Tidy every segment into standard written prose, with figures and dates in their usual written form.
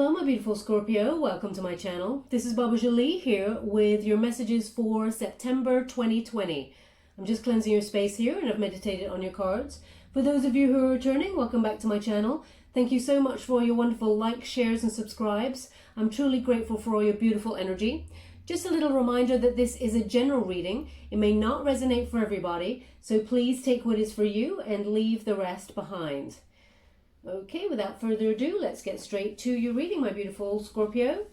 Hello my beautiful Scorpio, welcome to my channel. This is Baba Jolie here with your messages for September 2020. I'm just cleansing your space here and I've meditated on your cards. For those of you who are returning, welcome back to my channel. Thank you so much for your wonderful likes, shares and subscribes. I'm truly grateful for all your beautiful energy. Just a little reminder that this is a general reading. It may not resonate for everybody, so please take what is for you and leave the rest behind. Okay, without further ado, let's get straight to your reading, my beautiful Scorpio.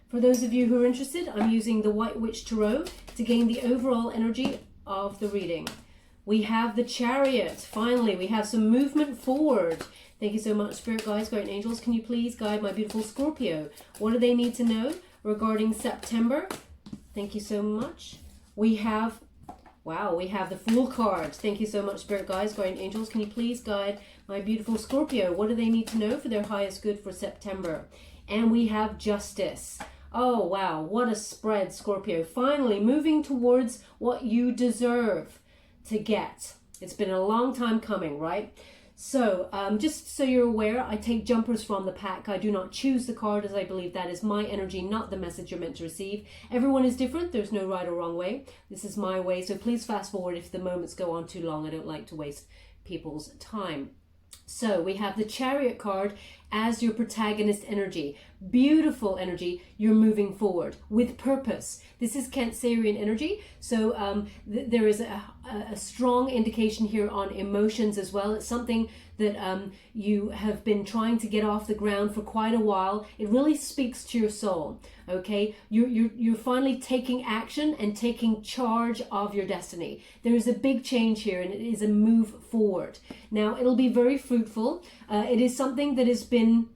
For those of you who are interested, I'm using the White Witch Tarot to gain the overall energy of the reading. We have the Chariot. Finally, we have some movement forward. Thank you so much, Spirit Guides, Guardian Angels. Can you please guide my beautiful Scorpio? What do they need to know regarding September? Thank you so much. We have the Fool card. Thank you so much, Spirit Guides, Guardian Angels. Can you please guide my beautiful Scorpio? What do they need to know for their highest good for September? And we have Justice. Oh, wow. What a spread, Scorpio. Finally moving towards what you deserve to get. It's been a long time coming, right? So just so you're aware, I take jumpers from the pack. I do not choose the card, as I believe that is my energy, not the message you're meant to receive. Everyone is different. There's no right or wrong way. This is my way. So please fast forward if the moments go on too long. I don't like to waste people's time. So we have the Chariot card as your protagonist energy. Beautiful energy. You're moving forward with purpose. This is Cancerian energy. So there is a strong indication here on emotions as well. It's something that you have been trying to get off the ground for quite a while. It really speaks to your soul. Okay, you're finally taking action and taking charge of your destiny. There is a big change here, and it is a move forward. Now it'll be very fruitful. It is something that has been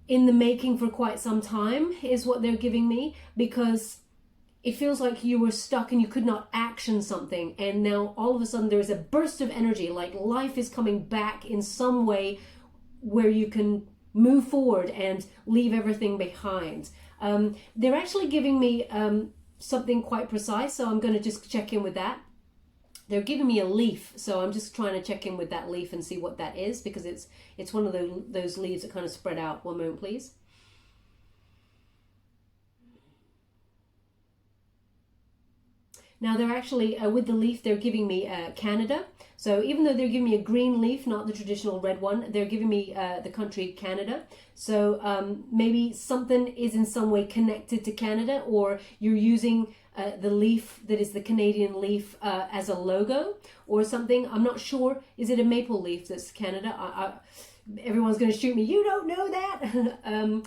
in the making for quite some time, is what they're giving me, because it feels like you were stuck and you could not action something, and now all of a sudden there is a burst of energy, like life is coming back in some way where you can move forward and leave everything behind. They're actually giving me something quite precise, so I'm going to just check in with that. They're giving me a leaf, so I'm just trying to check in with that leaf and see what that is, because it's one of those leaves that kind of spread out. One moment, please. Now they're actually, with the leaf, they're giving me Canada. So even though they're giving me a green leaf, not the traditional red one, they're giving me the country Canada. So maybe something is in some way connected to Canada, or you're using the leaf that is the Canadian leaf as a logo or something. I'm not sure. Is it a maple leaf that's Canada? Everyone's going to shoot me. You don't know that.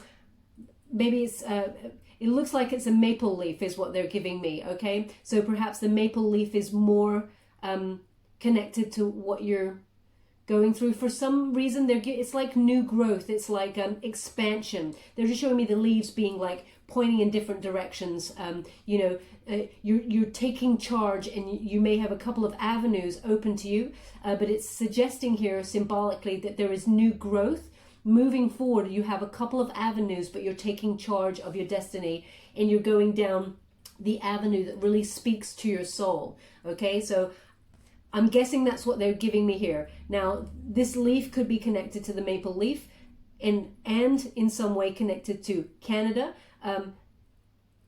Maybe it's... it looks like it's a maple leaf is what they're giving me, okay? So perhaps the maple leaf is more connected to what you're going through. For some reason, it's like new growth. It's like expansion. They're just showing me the leaves being like pointing in different directions. You're taking charge, and you may have a couple of avenues open to you, but it's suggesting here symbolically that there is new growth. Moving forward, you have a couple of avenues, but you're taking charge of your destiny, and you're going down the avenue that really speaks to your soul. Okay, so I'm guessing that's what they're giving me here. Now, this leaf could be connected to the maple leaf, and in some way connected to Canada.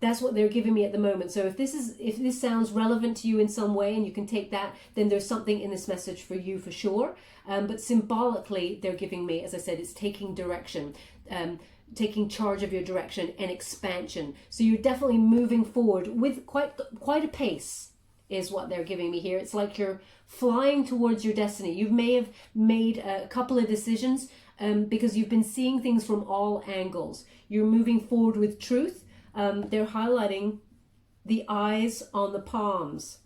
That's what they're giving me at the moment. So if this sounds relevant to you in some way and you can take that, then there's something in this message for you for sure. But symbolically, they're giving me, as I said, it's taking direction, taking charge of your direction and expansion. So you're definitely moving forward with quite a pace is what they're giving me here. It's like you're flying towards your destiny. You may have made a couple of decisions because you've been seeing things from all angles. You're moving forward with truth. They're highlighting the eyes on the palms.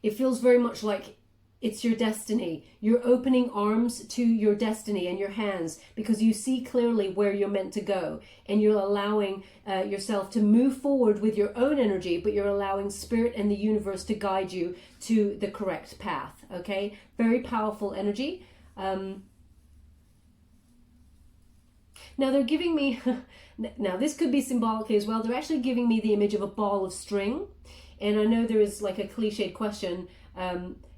It feels very much like it's your destiny. You're opening arms to your destiny and your hands because you see clearly where you're meant to go, and you're allowing yourself to move forward with your own energy, but you're allowing spirit and the universe to guide you to the correct path. Okay, very powerful energy. Now they're giving me, now this could be symbolically as well, they're actually giving me the image of a ball of string. And I know there is like a cliched question,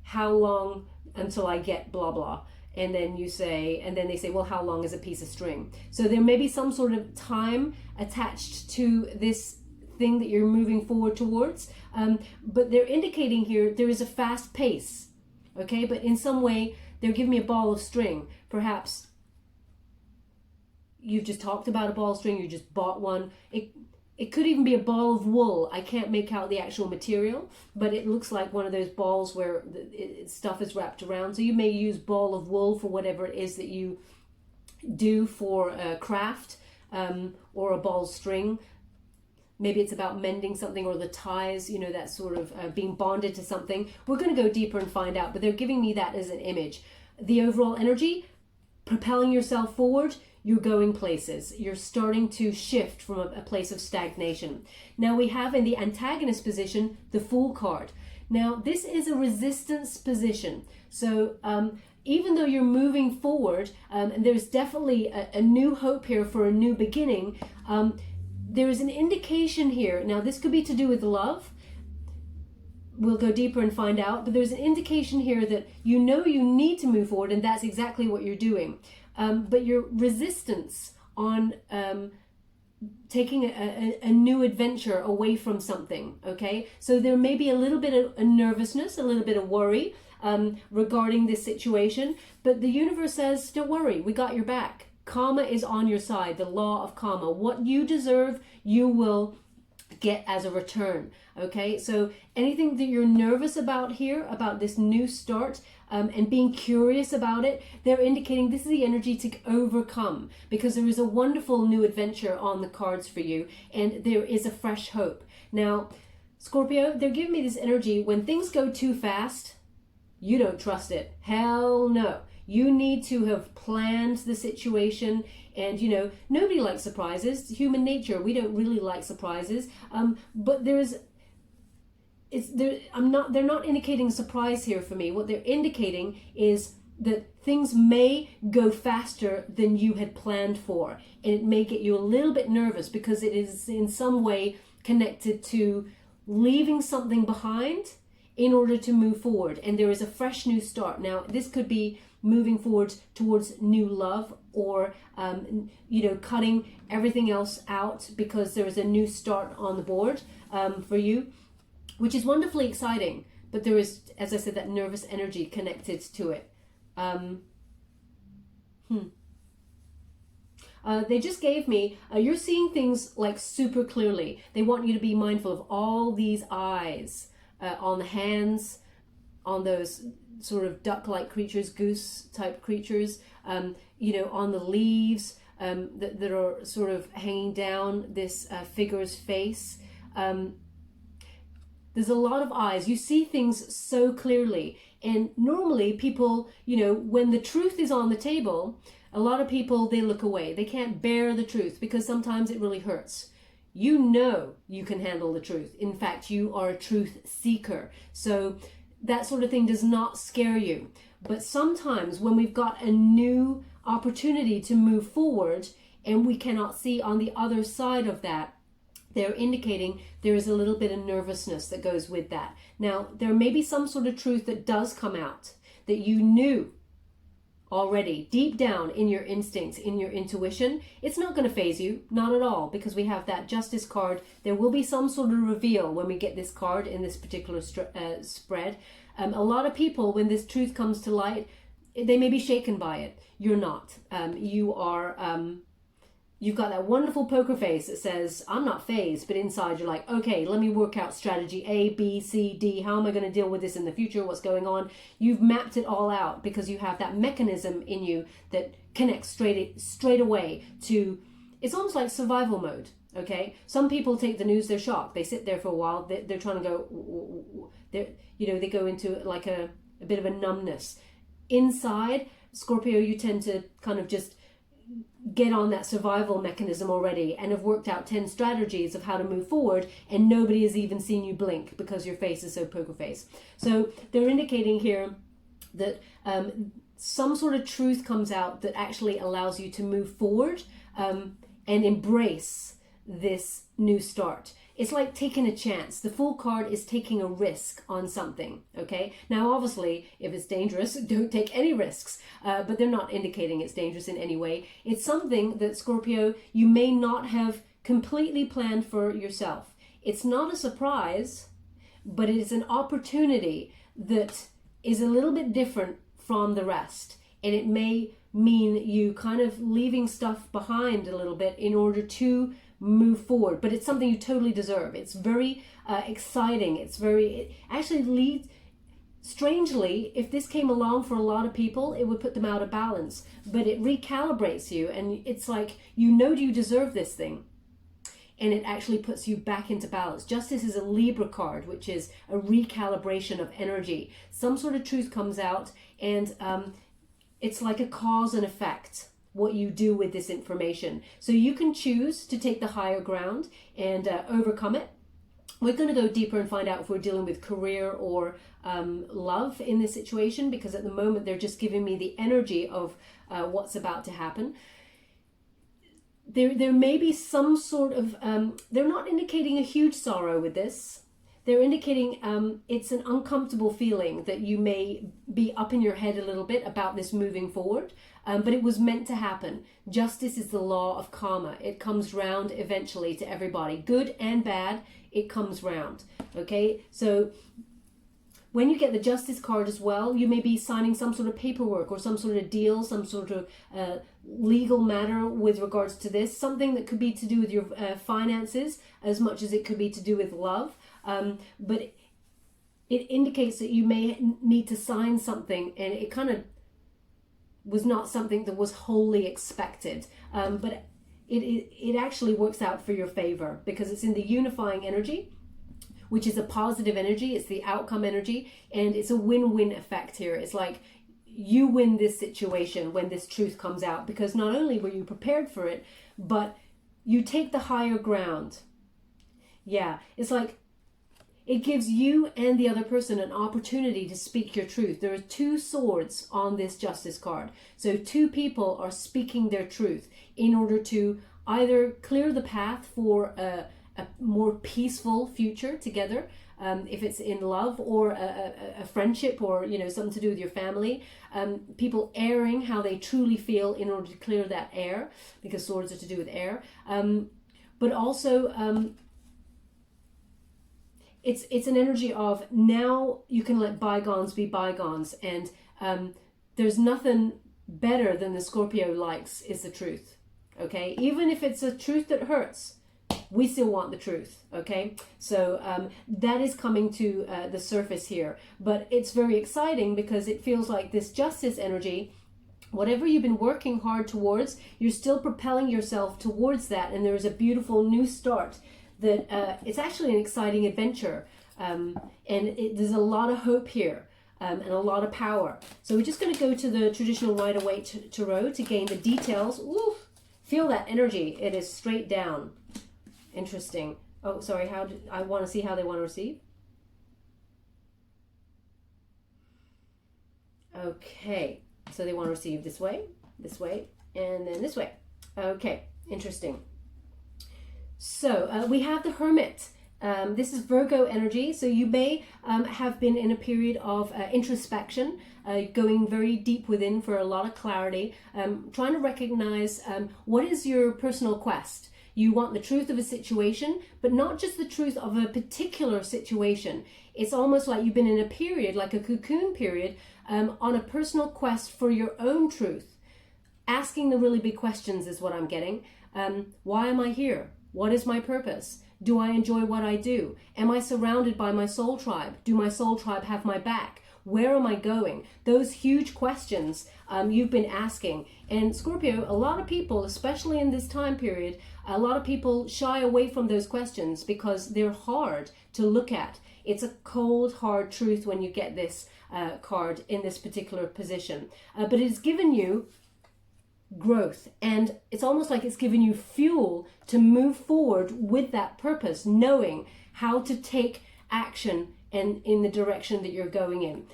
how long until I get blah blah. and then they say, well, how long is a piece of string? So there may be some sort of time attached to this thing that you're moving forward towards, but they're indicating here there is a fast pace, okay? But in some way, they're giving me a ball of string. Perhaps you've just talked about a ball of string, you just bought one. It could even be a ball of wool. I can't make out the actual material, but it looks like one of those balls where stuff is wrapped around. So you may use ball of wool for whatever it is that you do for craft, or a ball of string. Maybe it's about mending something, or the ties, you know, that sort of being bonded to something. We're going to go deeper and find out, but they're giving me that as an image. The overall energy, propelling yourself forward, you're going places. You're starting to shift from a place of stagnation. Now we have in the antagonist position, the Fool card. Now this is a resistance position. So even though you're moving forward, and there's definitely a new hope here for a new beginning, there is an indication here. Now this could be to do with love. We'll go deeper and find out, but there's an indication here that you know you need to move forward, and that's exactly what you're doing. But your resistance on taking a new adventure away from something, okay? So there may be a little bit of a nervousness, a little bit of worry regarding this situation, but the universe says, don't worry, we got your back. Karma is on your side, the law of karma. What you deserve, you will get as a return, okay? So anything that you're nervous about here, about this new start, and being curious about it, they're indicating this is the energy to overcome, because there is a wonderful new adventure on the cards for you, and there is a fresh hope. Now, Scorpio, they're giving me this energy. When things go too fast, you don't trust it. Hell no. You need to have planned the situation, and you know, nobody likes surprises. It's human nature. We don't really like surprises. But they're not indicating surprise here for me. What they're indicating is that things may go faster than you had planned for, and it may get you a little bit nervous because it is in some way connected to leaving something behind in order to move forward, and there is a fresh new start. Now this could be moving forward towards new love, or you know, cutting everything else out because there is a new start on the board for you, which is wonderfully exciting. But there is, as I said, that nervous energy connected to it. They just gave me, you're seeing things like super clearly. They want you to be mindful of all these eyes on the hands, on those sort of duck-like creatures, goose-type creatures, you know, on the leaves that are sort of hanging down this figure's face. There's a lot of eyes. You see things so clearly. And normally people, you know, when the truth is on the table, a lot of people, they look away. They can't bear the truth because sometimes it really hurts. You know you can handle the truth. In fact, you are a truth seeker. So that sort of thing does not scare you. But sometimes when we've got a new opportunity to move forward and we cannot see on the other side of that, they're indicating there is a little bit of nervousness that goes with that. Now, there may be some sort of truth that does come out that you knew already deep down in your instincts, in your intuition. It's not going to faze you, not at all, because we have that Justice card. There will be some sort of reveal when we get this card in this particular spread. A lot of people, when this truth comes to light, they may be shaken by it. You're not. You are... You've got that wonderful poker face that says, I'm not phased, but inside you're like, okay, let me work out strategy A, B, C, D. How am I going to deal with this in the future? What's going on? You've mapped it all out because you have that mechanism in you that connects straight away to, it's almost like survival mode, okay? Some people take the news, they're shocked. They sit there for a while. They're trying to go, they go into like a bit of a numbness. Inside, Scorpio, you tend to kind of just get on that survival mechanism already and have worked out 10 strategies of how to move forward, and nobody has even seen you blink because your face is so poker face. So they're indicating here that some sort of truth comes out that actually allows you to move forward and embrace this new start. it's like taking a chance. The Fool card is taking a risk on something, okay? Now, obviously, if it's dangerous, don't take any risks, but they're not indicating it's dangerous in any way. It's something that, Scorpio, you may not have completely planned for yourself. It's not a surprise, but it is an opportunity that is a little bit different from the rest. And it may mean you kind of leaving stuff behind a little bit in order to move forward, but it's something you totally deserve. It's very exciting. It actually leads, strangely, if this came along for a lot of people, it would put them out of balance, but it recalibrates you, and it's like, you deserve this thing, and it actually puts you back into balance. Justice is a Libra card, which is a recalibration of energy. Some sort of truth comes out, and it's like a cause and effect, what you do with this information. So you can choose to take the higher ground and overcome it. We're going to go deeper and find out if we're dealing with career or love in this situation, because at the moment they're just giving me the energy of what's about to happen. There may be some sort of, they're not indicating a huge sorrow with this. They're indicating it's an uncomfortable feeling that you may be up in your head a little bit about this moving forward, but it was meant to happen. Justice is the law of karma. It comes round eventually to everybody. Good and bad, it comes round. Okay, so when you get the Justice card as well, you may be signing some sort of paperwork or some sort of deal, some sort of legal matter with regards to this. Something that could be to do with your finances as much as it could be to do with love. But it indicates that you may need to sign something, and it kind of was not something that was wholly expected. But it actually works out for your favor, because it's in the unifying energy, which is a positive energy. It's the outcome energy, and it's a win-win effect here. It's like you win this situation when this truth comes out, because not only were you prepared for it, but you take the higher ground. Yeah, it's like it gives you and the other person an opportunity to speak your truth. There are two swords on this Justice card. So two people are speaking their truth in order to either clear the path for a more peaceful future together, if it's in love or a friendship, or something to do with your family. People airing how they truly feel in order to clear that air, because swords are to do with air. But also it's an energy of, now you can let bygones be bygones, and there's nothing better than the Scorpio likes is the truth. Okay, even if it's a truth that hurts, we still want the truth. Okay, so that is coming to the surface here, but it's very exciting because it feels like this Justice energy, whatever you've been working hard towards, you're still propelling yourself towards that, and there's a beautiful new start that it's actually an exciting adventure, and there's a lot of hope here, and a lot of power. So we're just going to go to the traditional Rider-Waite Tarot to gain the details. Ooh, feel that energy. It is straight down. Interesting. Oh, sorry. I want to see how they want to receive. Okay. So they want to receive this way, and then this way. Okay. Interesting. So we have the Hermit. This is Virgo energy. So you may have been in a period of introspection, going very deep within for a lot of clarity, trying to recognize what is your personal quest. You want the truth of a situation, but not just the truth of a particular situation. It's almost like you've been in a period, like a cocoon period, on a personal quest for your own truth. Asking the really big questions is what I'm getting. Why am I here? What is my purpose? Do I enjoy what I do? Am I surrounded by my soul tribe? Do my soul tribe have my back? Where am I going? Those huge questions you've been asking. And Scorpio, a lot of people, especially in this time period, a lot of people shy away from those questions because they're hard to look at. It's a cold, hard truth when you get this card in this particular position. But it's given you growth, and it's almost like it's given you fuel to move forward with that purpose, knowing how to take action and in the direction that you're going in.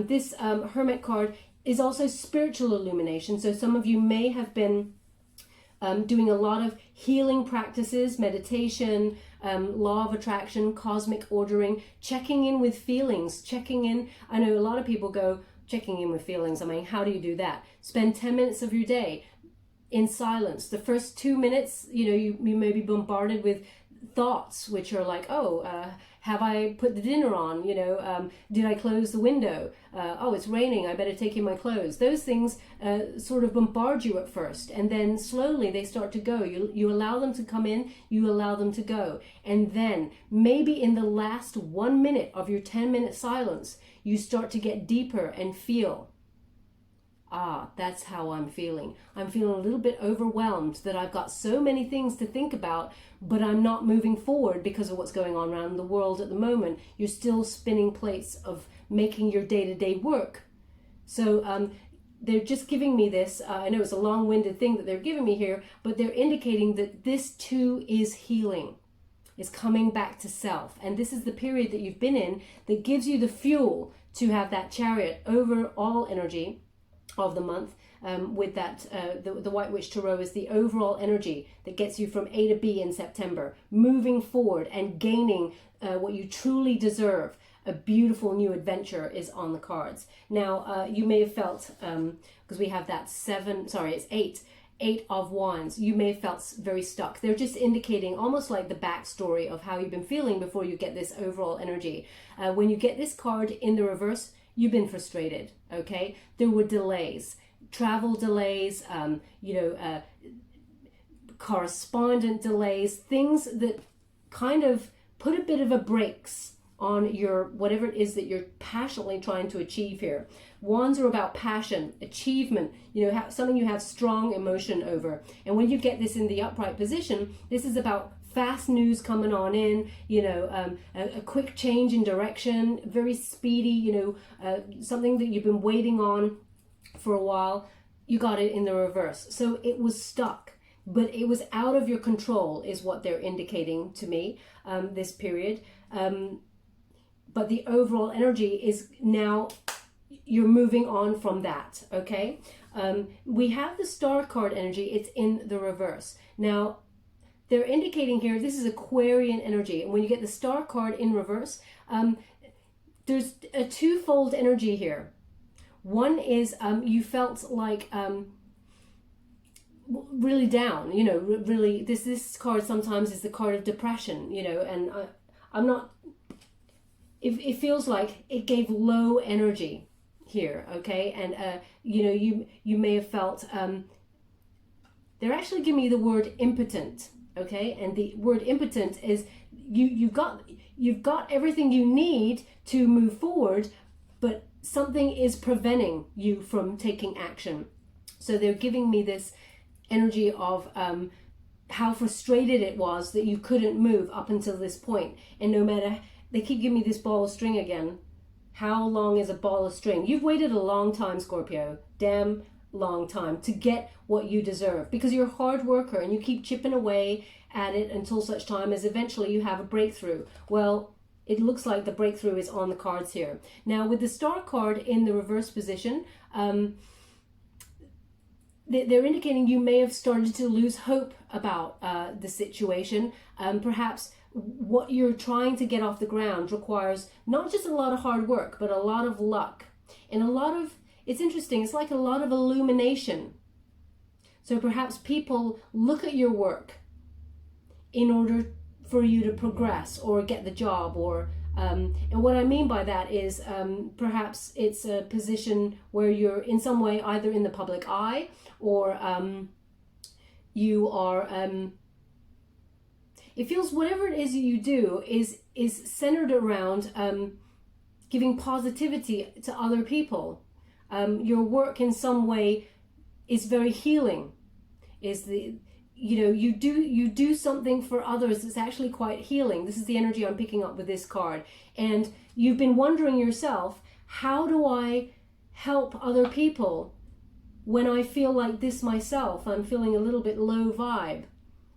This Hermit card is also spiritual illumination. So some of you may have been doing a lot of healing practices, meditation, law of attraction, cosmic ordering, checking in with feelings, checking in. I know a lot of people go, checking in with feelings. I mean, how do you do that? Spend 10 minutes of your day in silence. The first 2 minutes, you may be bombarded with thoughts which are like, have I put the dinner on? Did I close the window? Oh, it's raining, I better take in my clothes. Those things sort of bombard you at first, and then slowly they start to go. You allow them to come in, you allow them to go. And then maybe in the last 1 minute of your 10-minute silence, you start to get deeper and feel, that's how I'm feeling. I'm feeling a little bit overwhelmed that I've got so many things to think about, but I'm not moving forward because of what's going on around the world at the moment. You're still spinning plates of making your day-to-day work. So they're just giving me this. I know it's a long-winded thing that they're giving me here, but they're indicating that this too is healing. Is coming back to self. And this is the period that you've been in that gives you the fuel to have that Chariot overall energy of the month, with that the White Witch Tarot is the overall energy that gets you from A to B in September, moving forward and gaining what you truly deserve. A beautiful new adventure is on the cards. Now you may have felt, because we have that it's eight of Wands, you may have felt very stuck. They're just indicating almost like the backstory of how you've been feeling before you get this overall energy. When you get this card in the reverse, you've been frustrated, okay? There were delays, travel delays, correspondent delays, things that kind of put a bit of a brakes on your, whatever it is that you're passionately trying to achieve here. Wands are about passion, achievement, something you have strong emotion over. And when you get this in the upright position, this is about fast news coming on in, a quick change in direction, very speedy, something that you've been waiting on for a while. You got it in the reverse. So it was stuck, but it was out of your control is what they're indicating to me, this period. But the overall energy is now you're moving on from that, okay? We have the Star card energy. It's in the reverse. Now, they're indicating here, this is Aquarian energy. And when you get the Star card in reverse, there's a twofold energy here. One is you felt like really down, really, this card sometimes is the card of depression, and I'm not, it feels like it gave low energy here, okay? And, you may have felt, they're actually giving me the word impotent. Okay, and the word impotent is you've got everything you need to move forward, but something is preventing you from taking action. So they're giving me this energy of how frustrated it was that you couldn't move up until this point. And no matter, they keep giving me this ball of string again. How long is a ball of string? You've waited a long time, Scorpio. Damn long time to get what you deserve, because you're a hard worker and you keep chipping away at it until such time as eventually you have a breakthrough. Well, it looks like the breakthrough is on the cards here. Now with the Star card in the reverse position, they're indicating you may have started to lose hope about the situation. Perhaps what you're trying to get off the ground requires not just a lot of hard work, but a lot of luck and a lot of, it's interesting, it's like a lot of illumination. So perhaps people look at your work in order for you to progress or get the job, or and what I mean by that is perhaps it's a position where you're in some way either in the public eye, or you are, it feels whatever it is you do is centered around giving positivity to other people. Your work in some way is very healing, is the, you do something for others that's actually quite healing. This is the energy I'm picking up with this card. And you've been wondering yourself, how do I help other people when I feel like this myself? I'm feeling a little bit low vibe.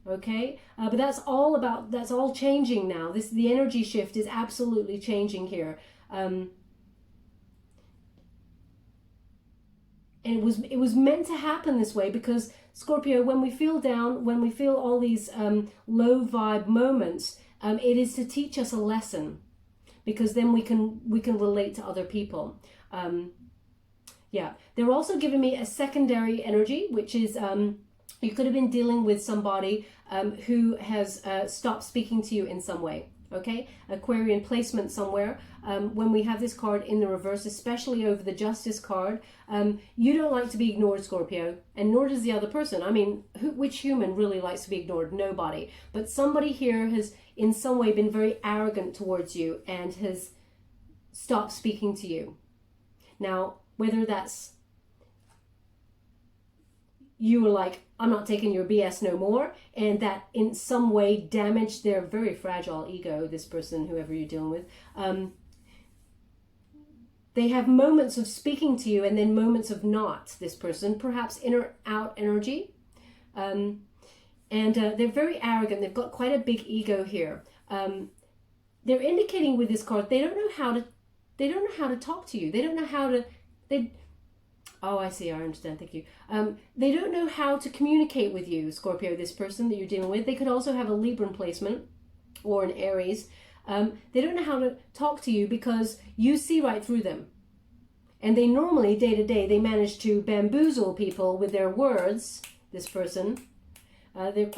Okay, but that's all changing now. The energy shift is absolutely changing here. And it was meant to happen this way, because Scorpio, when we feel down, when we feel all these low vibe moments, it is to teach us a lesson, because then we can relate to other people. Yeah, they're also giving me a secondary energy, which is you could have been dealing with somebody who has stopped speaking to you in some way. Okay, Aquarian placement somewhere. When we have this card in the reverse, especially over the Justice card, you don't like to be ignored, Scorpio, and nor does the other person. I mean, which human really likes to be ignored? Nobody. But somebody here has in some way been very arrogant towards you and has stopped speaking to you. Now, whether that's you were like, I'm not taking your BS no more, and that in some way damaged their very fragile ego, this person, whoever you're dealing with. They have moments of speaking to you and then moments of not, this person, perhaps inner out energy. And they're very arrogant. They've got quite a big ego here. They're indicating with this card, they don't know how to talk to you. They don't know how to, oh, I see, I understand, thank you. They don't know how to communicate with you, Scorpio, this person that you're dealing with. They could also have a Libran placement or an Aries. They don't know how to talk to you because you see right through them. And they normally, day to day, they manage to bamboozle people with their words, this person. They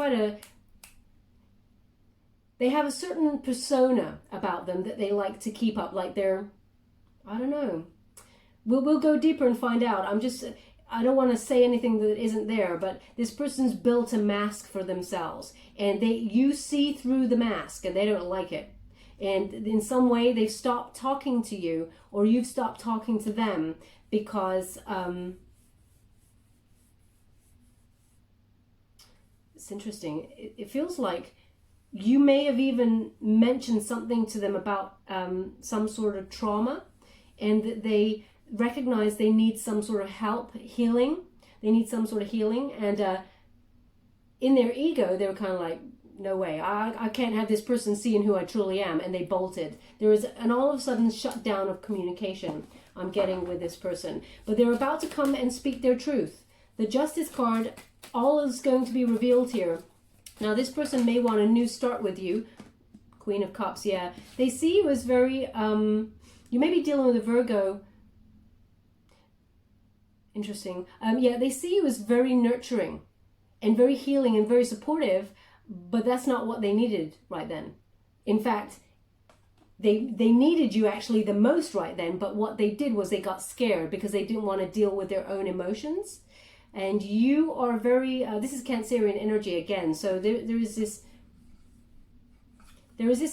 have a certain persona about them that they like to keep up, like they're, I don't know. We'll go deeper and find out. I don't want to say anything that isn't there, but this person's built a mask for themselves, and you see through the mask, and they don't like it. And in some way, they've stopped talking to you, or you've stopped talking to them because it's interesting. It feels like you may have even mentioned something to them about some sort of trauma, and that they recognize they need some sort of help, healing. They need some sort of healing, and in their ego, they were kind of like, no way, I can't have this person seeing who I truly am, and they bolted. There is an all of a sudden shutdown of communication I'm getting with this person, but they're about to come and speak their truth. The Justice card, all is going to be revealed here. Now, this person may want a new start with you. Queen of Cups, yeah. They see you as very, you may be dealing with a Virgo. Interesting. Yeah, they see you as very nurturing and very healing and very supportive, but that's not what they needed right then. In fact, they needed you actually the most right then, but what they did was they got scared because they didn't want to deal with their own emotions. And you are very, this is Cancerian energy again, so there is this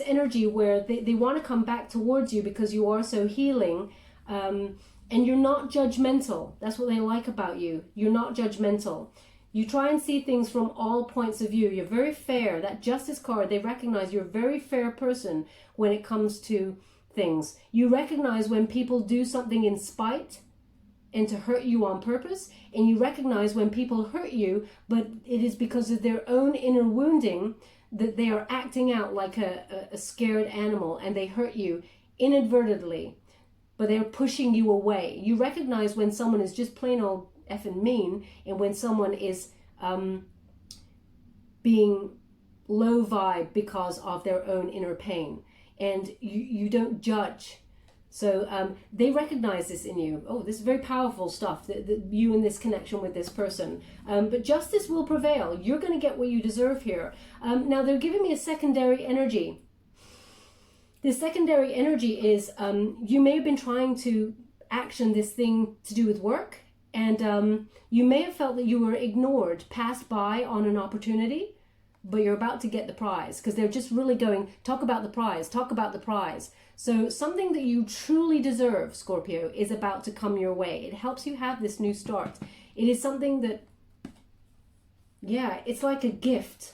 energy where they want to come back towards you because you are so healing, and you're not judgmental. That's what they like about you. You're not judgmental. You try and see things from all points of view. You're very fair. That Justice card, they recognize you're a very fair person when it comes to things. You recognize when people do something in spite and to hurt you on purpose, and you recognize when people hurt you, but it is because of their own inner wounding that they are acting out like a scared animal, and they hurt you inadvertently, but they're pushing you away. You recognize when someone is just plain old effing mean, and when someone is being low vibe because of their own inner pain, and you don't judge. So they recognize this in you. Oh, this is very powerful stuff, that you in this connection with this person. But justice will prevail. You're going to get what you deserve here. Now, they're giving me a secondary energy. The secondary energy is you may have been trying to action this thing to do with work, and you may have felt that you were ignored, passed by on an opportunity, but you're about to get the prize, because they're just really going, talk about the prize, talk about the prize. So something that you truly deserve, Scorpio, is about to come your way. It helps you have this new start. It is something that, yeah, it's like a gift.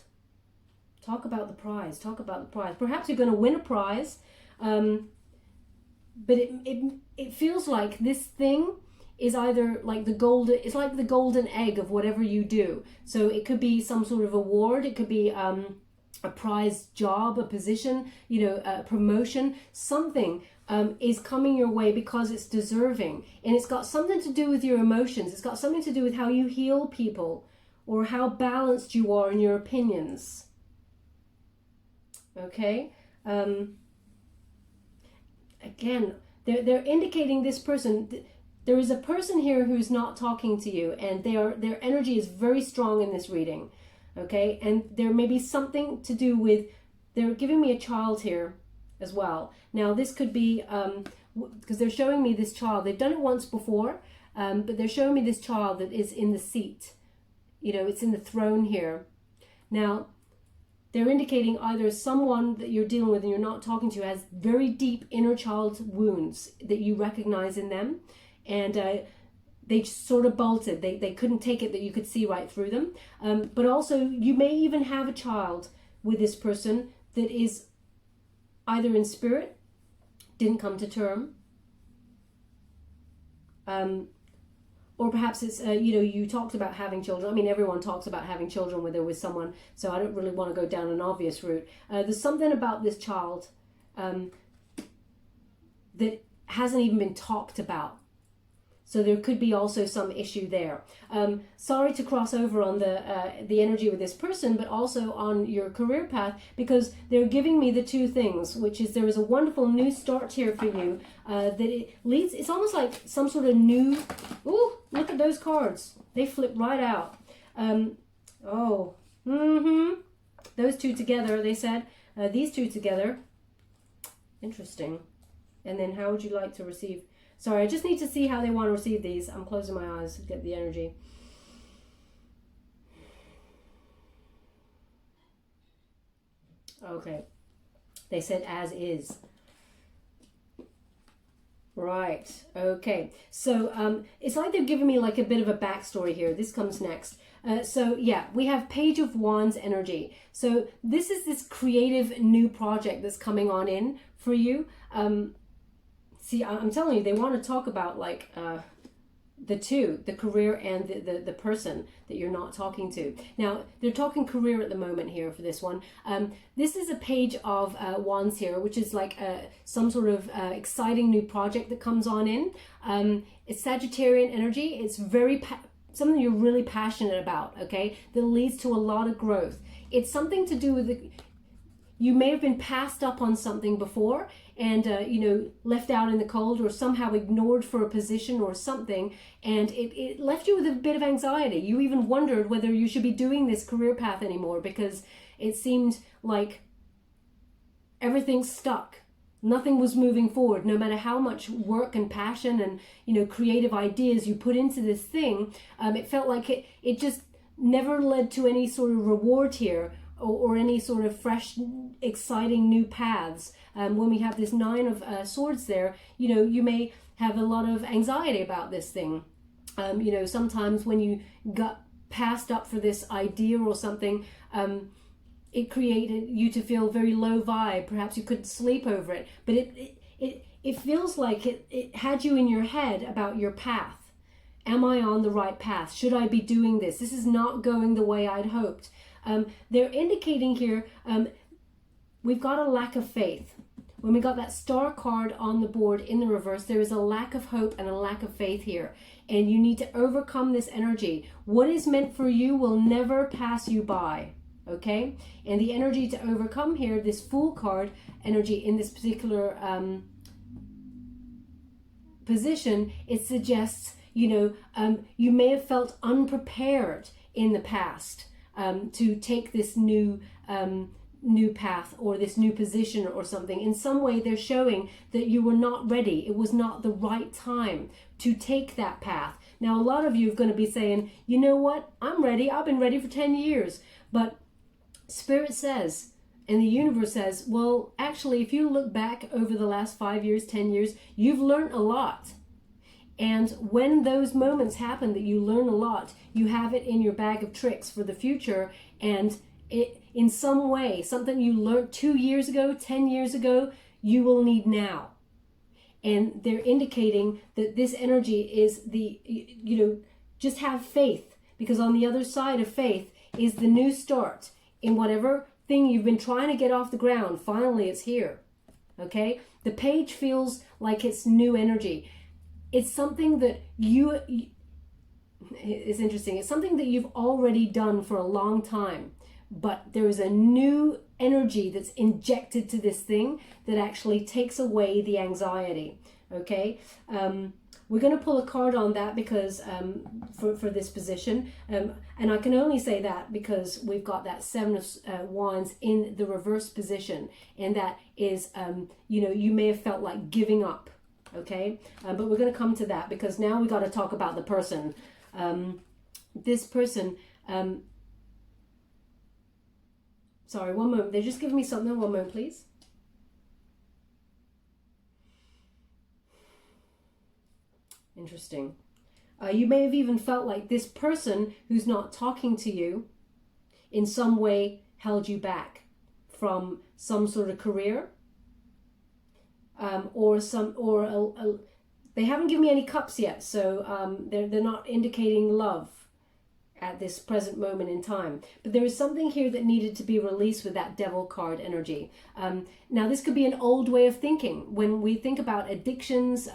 Talk about the prize, talk about the prize. Perhaps you're going to win a prize, but it feels like this thing is either like it's like the golden egg of whatever you do. So it could be some sort of award, it could be a prize job, a position, a promotion, something is coming your way because it's deserving, and it's got something to do with your emotions. It's got something to do with how you heal people or how balanced you are in your opinions. Okay? Again, they're indicating this person. There is a person here who's not talking to you, and their energy is very strong in this reading. Okay? And there may be something to do with, they're giving me a child here as well. Now, this could be, because they're showing me this child. They've done it once before, but they're showing me this child that is in the seat. You know, it's in the throne here. Now, they're indicating either someone that you're dealing with and you're not talking to has very deep inner child wounds that you recognize in them. And they just sort of bolted. They couldn't take it, that you could see right through them. But also, you may even have a child with this person that is either in spirit, didn't come to term, or perhaps it's, you know, you talked about having children. I mean, everyone talks about having children when they're with someone, so I don't really want to go down an obvious route. There's something about this child that hasn't even been talked about. So there could be also some issue there. Sorry to cross over on the energy with this person, but also on your career path, because they're giving me the two things, which is there is a wonderful new start here for you. That it leads, it's almost like some sort of new, ooh, look at those cards. They flip right out. Those two together, they said. These two together. Interesting. And then how would you like to receive? Sorry, I just need to see how they want to receive these. I'm closing my eyes to get the energy. Okay. They said as is. Right. Okay. So it's like they're giving me like a bit of a backstory here. This comes next. So yeah, we have Page of Wands energy. So this is this creative new project that's coming on in for you. See, I'm telling you, they want to talk about like the two, the career and the person that you're not talking to. Now, they're talking career at the moment here for this one. This is a Page of Wands here, which is like some sort of exciting new project that comes on in. It's Sagittarian energy. It's very something you're really passionate about, okay, that leads to a lot of growth. It's something to do with you may have been passed up on something before and, you know, left out in the cold or somehow ignored for a position or something. And it left you with a bit of anxiety. You even wondered whether you should be doing this career path anymore because it seemed like everything's stuck. Nothing was moving forward, no matter how much work and passion and, you know, creative ideas you put into this thing. It felt like it just never led to any sort of reward here. Or any sort of fresh, exciting new paths. When we have this Nine of Swords there, you know, you may have a lot of anxiety about this thing. You know, sometimes when you got passed up for this idea or something, it created you to feel very low vibe. Perhaps you couldn't sleep over it. But it feels like it had you in your head about your path. Am I on the right path? Should I be doing this? This is not going the way I'd hoped. They're indicating here, we've got a lack of faith. When we got that star card on the board in the reverse, there is a lack of hope and a lack of faith here. And you need to overcome this energy. What is meant for you will never pass you by. Okay? And the energy to overcome here, this Fool card energy in this particular position, it suggests, you know, you may have felt unprepared in the past. To take this new path or this new position or something. In some way, they're showing that you were not ready. It was not the right time to take that path. Now, a lot of you are going to be saying, you know what? I'm ready. I've been ready for 10 years. But Spirit says, and the universe says, well, actually, if you look back over the last 5 years, 10 years, you've learned a lot. And when those moments happen that you learn a lot, you have it in your bag of tricks for the future. And it, in some way, something you learned 2 years ago, 10 years ago, you will need now. And they're indicating that this energy is the, you know, just have faith. Because on the other side of faith is the new start in whatever thing you've been trying to get off the ground. Finally, it's here. Okay? The page feels like it's new energy. It's something that it's interesting. It's something that you've already done for a long time, but there is a new energy that's injected to this thing that actually takes away the anxiety. Okay, we're going to pull a card on that because for this position, and I can only say that because we've got that Seven of Wands in the reverse position, and that is, you know, you may have felt like giving up. Okay, but we're going to come to that because now we got to talk about the person. This person, sorry, one moment. They're just giving me something. One moment, please. Interesting. You may have even felt like this person who's not talking to you in some way held you back from some sort of career, they haven't given me any cups yet, so they're not indicating love at this present moment in time. But there is something here that needed to be released with that Devil card energy. Now, this could be an old way of thinking. When we think about addictions,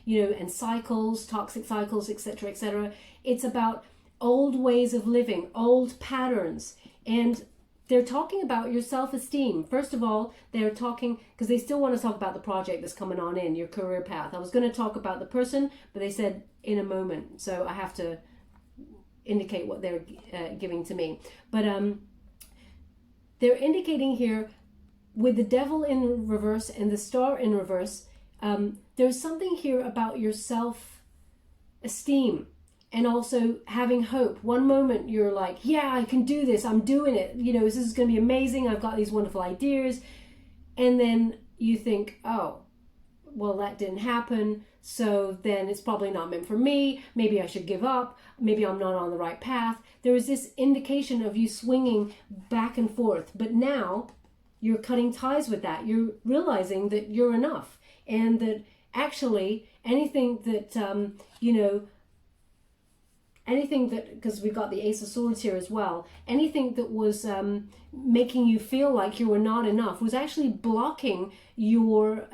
you know, and cycles, toxic cycles, etc., etc., it's about old ways of living, old patterns. And they're talking about your self-esteem. First of all, they're talking, because they still want to talk about the project that's coming on in, your career path. I was going to talk about the person, but they said in a moment. So I have to indicate what they're giving to me. But they're indicating here with the Devil in reverse and the Star in reverse, there's something here about your self-esteem and also having hope. One moment you're like, yeah, I can do this, I'm doing it, you know, this is going to be amazing, I've got these wonderful ideas. And then you think, oh, well, that didn't happen, so then it's probably not meant for me, maybe I should give up, maybe I'm not on the right path. There is this indication of you swinging back and forth, but now you're cutting ties with that. You're realizing that you're enough, and that actually anything that, you know, anything that, because we've got the Ace of Swords here as well, anything that was making you feel like you were not enough was actually blocking your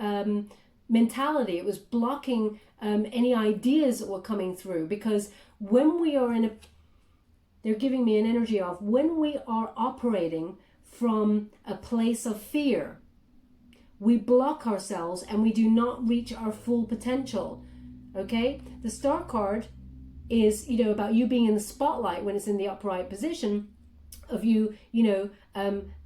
mentality. It was blocking any ideas that were coming through, because when we are in a, they're giving me an energy of, when we are operating from a place of fear, we block ourselves and we do not reach our full potential. Okay, the Star card is, you know, about you being in the spotlight when it's in the upright position, of you, you know,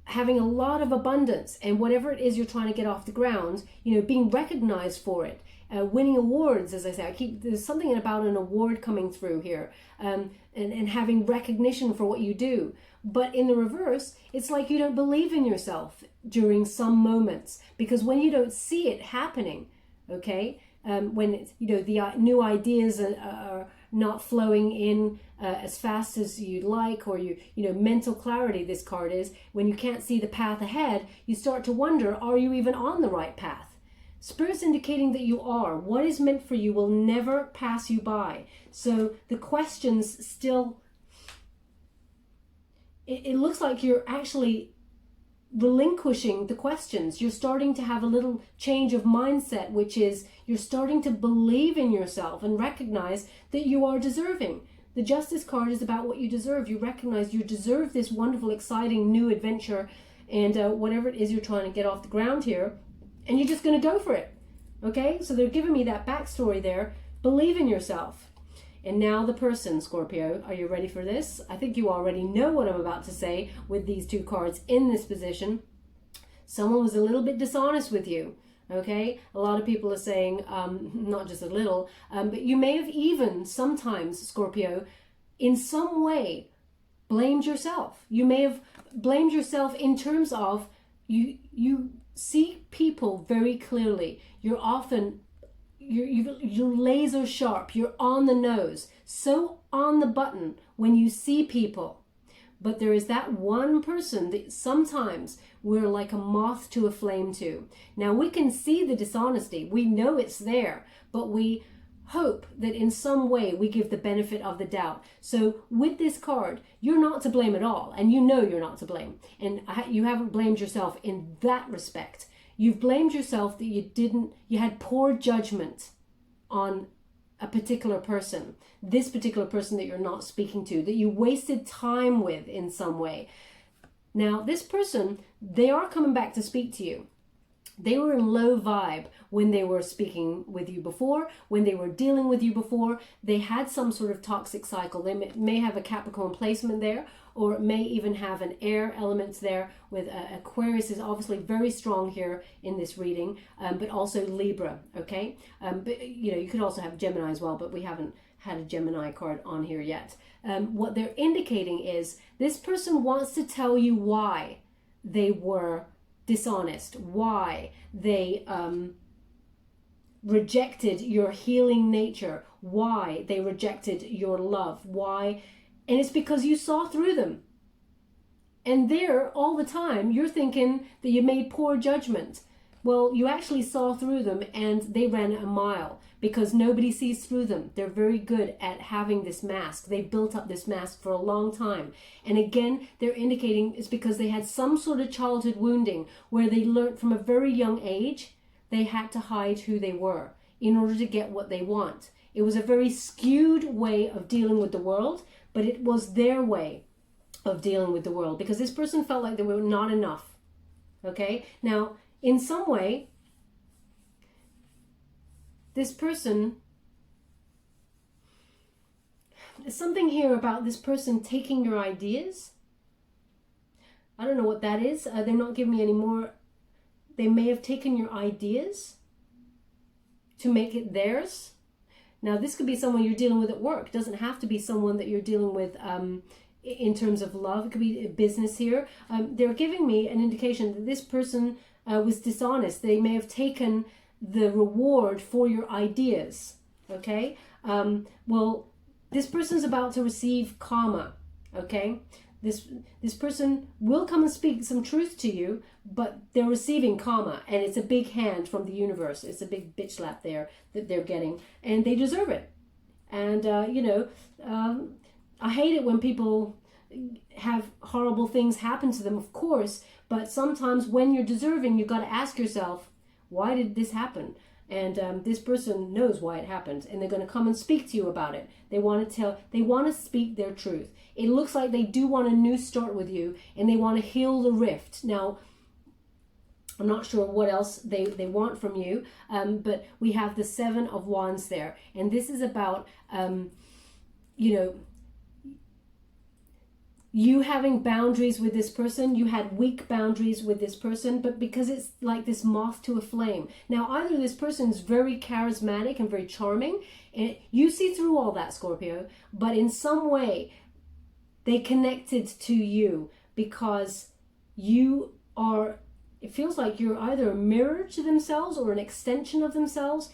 having a lot of abundance, and whatever it is you're trying to get off the ground, you know, being recognized for it, winning awards. As I say, there's something about an award coming through here, and having recognition for what you do. But in the reverse, it's like you don't believe in yourself during some moments, because when you don't see it happening, okay, when it's, you know, the new ideas are not flowing in as fast as you'd like, or you know, mental clarity, this card is, when you can't see the path ahead, you start to wonder, are you even on the right path? Spirit's indicating that you are. What is meant for you will never pass you by. So the questions still, it looks like you're actually relinquishing the questions. You're starting to have a little change of mindset, which is you're starting to believe in yourself and recognize that you are deserving. The Justice card is about what you deserve. You recognize you deserve this wonderful, exciting new adventure, and whatever it is you're trying to get off the ground here, and you're just going to go for it. Okay, so they're giving me that backstory there. Believe in yourself. And now the person, Scorpio, are you ready for this? I think you already know what I'm about to say with these two cards in this position. Someone was a little bit dishonest with you, okay? A lot of people are saying, not just a little, but you may have even sometimes, Scorpio, in some way blamed yourself. You may have blamed yourself in terms of you see people very clearly. You're often... You're laser sharp, you're on the nose, so on the button when you see people. But there is that one person that sometimes we're like a moth to a flame to. Now we can see the dishonesty, we know it's there, but we hope that in some way we give the benefit of the doubt. So with this card, you're not to blame at all, and you know you're not to blame. And you haven't blamed yourself in that respect. You've blamed yourself that you had poor judgment on a particular person, this particular person that you're not speaking to, that you wasted time with in some way. Now, this person, they are coming back to speak to you. They were in low vibe when they were speaking with you before, when they were dealing with you before. They had some sort of toxic cycle. They may have a Capricorn placement there, or it may even have an air element there with Aquarius is obviously very strong here in this reading, but also Libra, okay? But you know, you could also have Gemini as well, but we haven't had a Gemini card on here yet. What they're indicating is this person wants to tell you why they were dishonest, why they rejected your healing nature, why they rejected your love, why. And it's because you saw through them. And there, all the time, you're thinking that you made poor judgment. Well, you actually saw through them and they ran a mile because nobody sees through them. They're very good at having this mask. They built up this mask for a long time. And again, they're indicating it's because they had some sort of childhood wounding where they learned from a very young age they had to hide who they were in order to get what they want. It was a very skewed way of dealing with the world, but it was their way of dealing with the world because this person felt like they were not enough. Okay? Now, in some way, this person, there's something here about this person taking your ideas. I don't know what that is. They're not giving me any more. They may have taken your ideas to make it theirs. Now, this could be someone you're dealing with at work. It doesn't have to be someone that you're dealing with in terms of love. It could be a business here. They're giving me an indication that this person was dishonest. They may have taken the reward for your ideas. Okay? Well, this person's about to receive karma. Okay? This person will come and speak some truth to you, but they're receiving karma, and it's a big hand from the universe. It's a big bitch slap there that they're getting, and they deserve it. And I hate it when people have horrible things happen to them, of course, but sometimes when you're deserving, you got to ask yourself, why did this happen? And this person knows why it happened, and they're going to come and speak to you about it. They want to speak their truth. It looks like they do want a new start with you, and they want to heal the rift. Now, I'm not sure what else they want from you, but we have the Seven of Wands there, and this is about, you having boundaries with this person. You had weak boundaries with this person, but because it's like this moth to a flame. Now, either this person is very charismatic and very charming, and you see through all that, Scorpio, but in some way they connected to you because you are, it feels like you're either a mirror to themselves or an extension of themselves.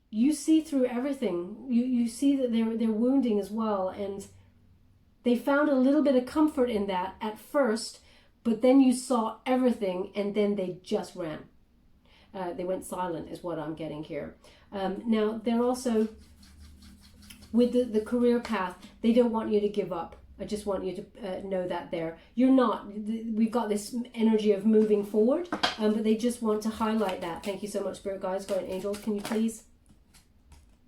You see through everything. You see that they're wounding as well, and they found a little bit of comfort in that at first, but then you saw everything, and then they just ran. They went silent is what I'm getting here. Now, they're also, with the career path, they don't want you to give up. I just want you to know that there. You're not. We've got this energy of moving forward, but they just want to highlight that. Thank you so much, Spirit Guides, Guardian Angels. Can you please?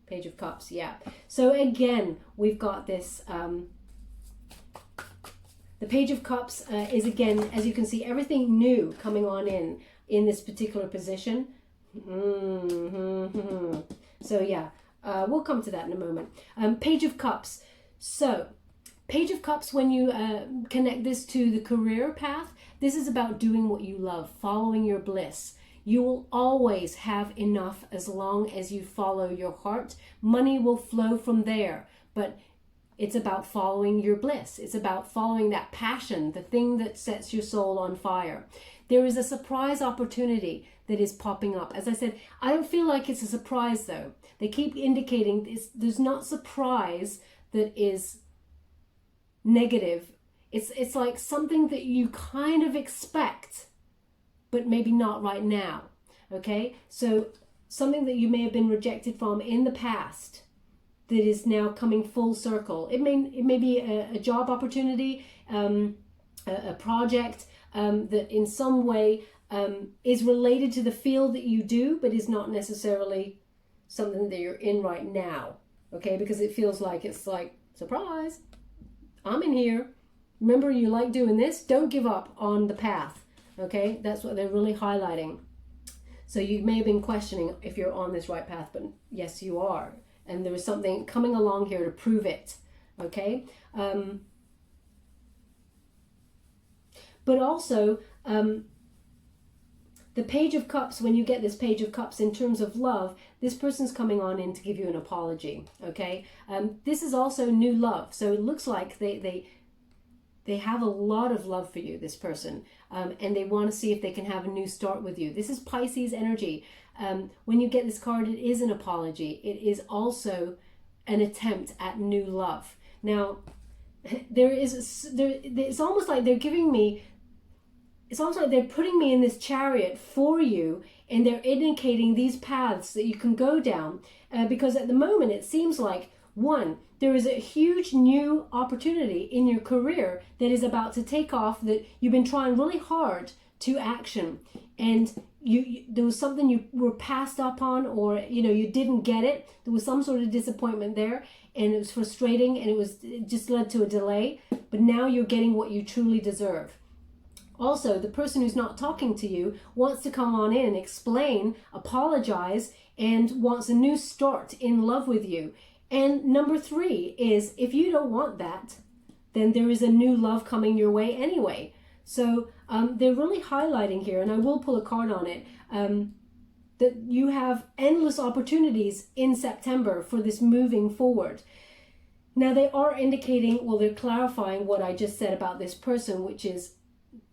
Page of Cups, yeah. So again, we've got this, the Page of Cups is, again, as you can see, everything new coming on in this particular position. So yeah, we'll come to that in a moment. Page of Cups. So, Page of Cups, when you connect this to the career path, this is about doing what you love, following your bliss. You will always have enough as long as you follow your heart. Money will flow from there, but it's about following your bliss. It's about following that passion, the thing that sets your soul on fire. There is a surprise opportunity that is popping up. As I said, I don't feel like it's a surprise though. They keep indicating there's not surprise that is negative. It's like something that you kind of expect, but maybe not right now. Okay, so something that you may have been rejected from in the past that is now coming full circle. It may be a job opportunity, a project that in some way is related to the field that you do, but is not necessarily something that you're in right now, okay? Because it feels like it's like, surprise, I'm in here. Remember, you like doing this. Don't give up on the path, okay? That's what they're really highlighting. So you may have been questioning if you're on this right path, but yes, you are. And there is something coming along here to prove it, okay? But also, the Page of Cups, when you get this Page of Cups in terms of love, this person's coming on in to give you an apology, okay? This is also new love. So it looks like they have a lot of love for you, this person, and they want to see if they can have a new start with you. This is Pisces energy. When you get this card, it is an apology. It is also an attempt at new love. Now, it's almost like they're giving me, it's almost like they're putting me in this chariot for you, and they're indicating these paths that you can go down, because at the moment it seems like, one, there is a huge new opportunity in your career that is about to take off, that you've been trying really hard to action, and there was something you were passed up on, or you didn't get it. There was some sort of disappointment there, and it was frustrating, and it just led to a delay, but now you're getting what you truly deserve. Also, the person who's not talking to you wants to come on in, explain, apologize, and wants a new start in love with you. And number 3 is, if you don't want that, then there is a new love coming your way anyway. So they're really highlighting here, and I will pull a card on it, that you have endless opportunities in September for this moving forward. Now, they are indicating, well, they're clarifying what I just said about this person, which is,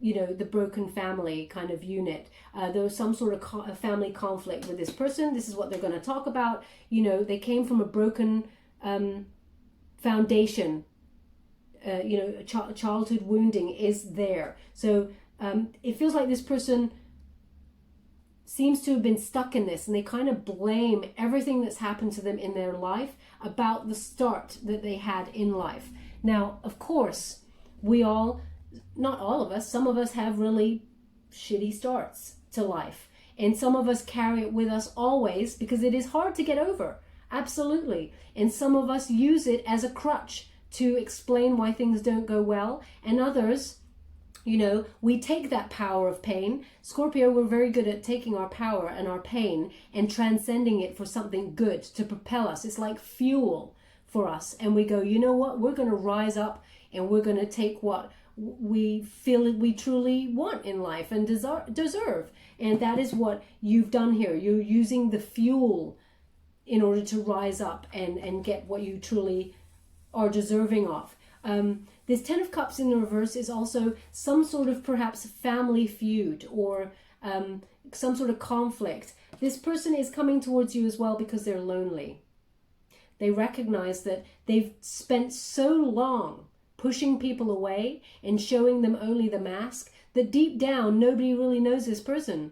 the broken family kind of unit. There was some sort of family conflict with this person. This is what they're going to talk about. They came from a broken foundation. Childhood wounding is there. So it feels like this person seems to have been stuck in this, and they kind of blame everything that's happened to them in their life about the start that they had in life. Now, of course, not all of us, some of us have really shitty starts to life, and some of us carry it with us always because it is hard to get over, absolutely. And some of us use it as a crutch to explain why things don't go well, and others, we take that power of pain. Scorpio, we're very good at taking our power and our pain and transcending it for something good to propel us. It's like fuel for us, and we go, you know what, we're going to rise up, and we're going to take what we feel we truly want in life and deserve. And that is what you've done here. You're using the fuel in order to rise up and get what you truly are deserving of. This 10 of Cups in the reverse is also some sort of perhaps family feud, or some sort of conflict. This person is coming towards you as well because they're lonely. They recognize that they've spent so long pushing people away and showing them only the mask, that deep down nobody really knows this person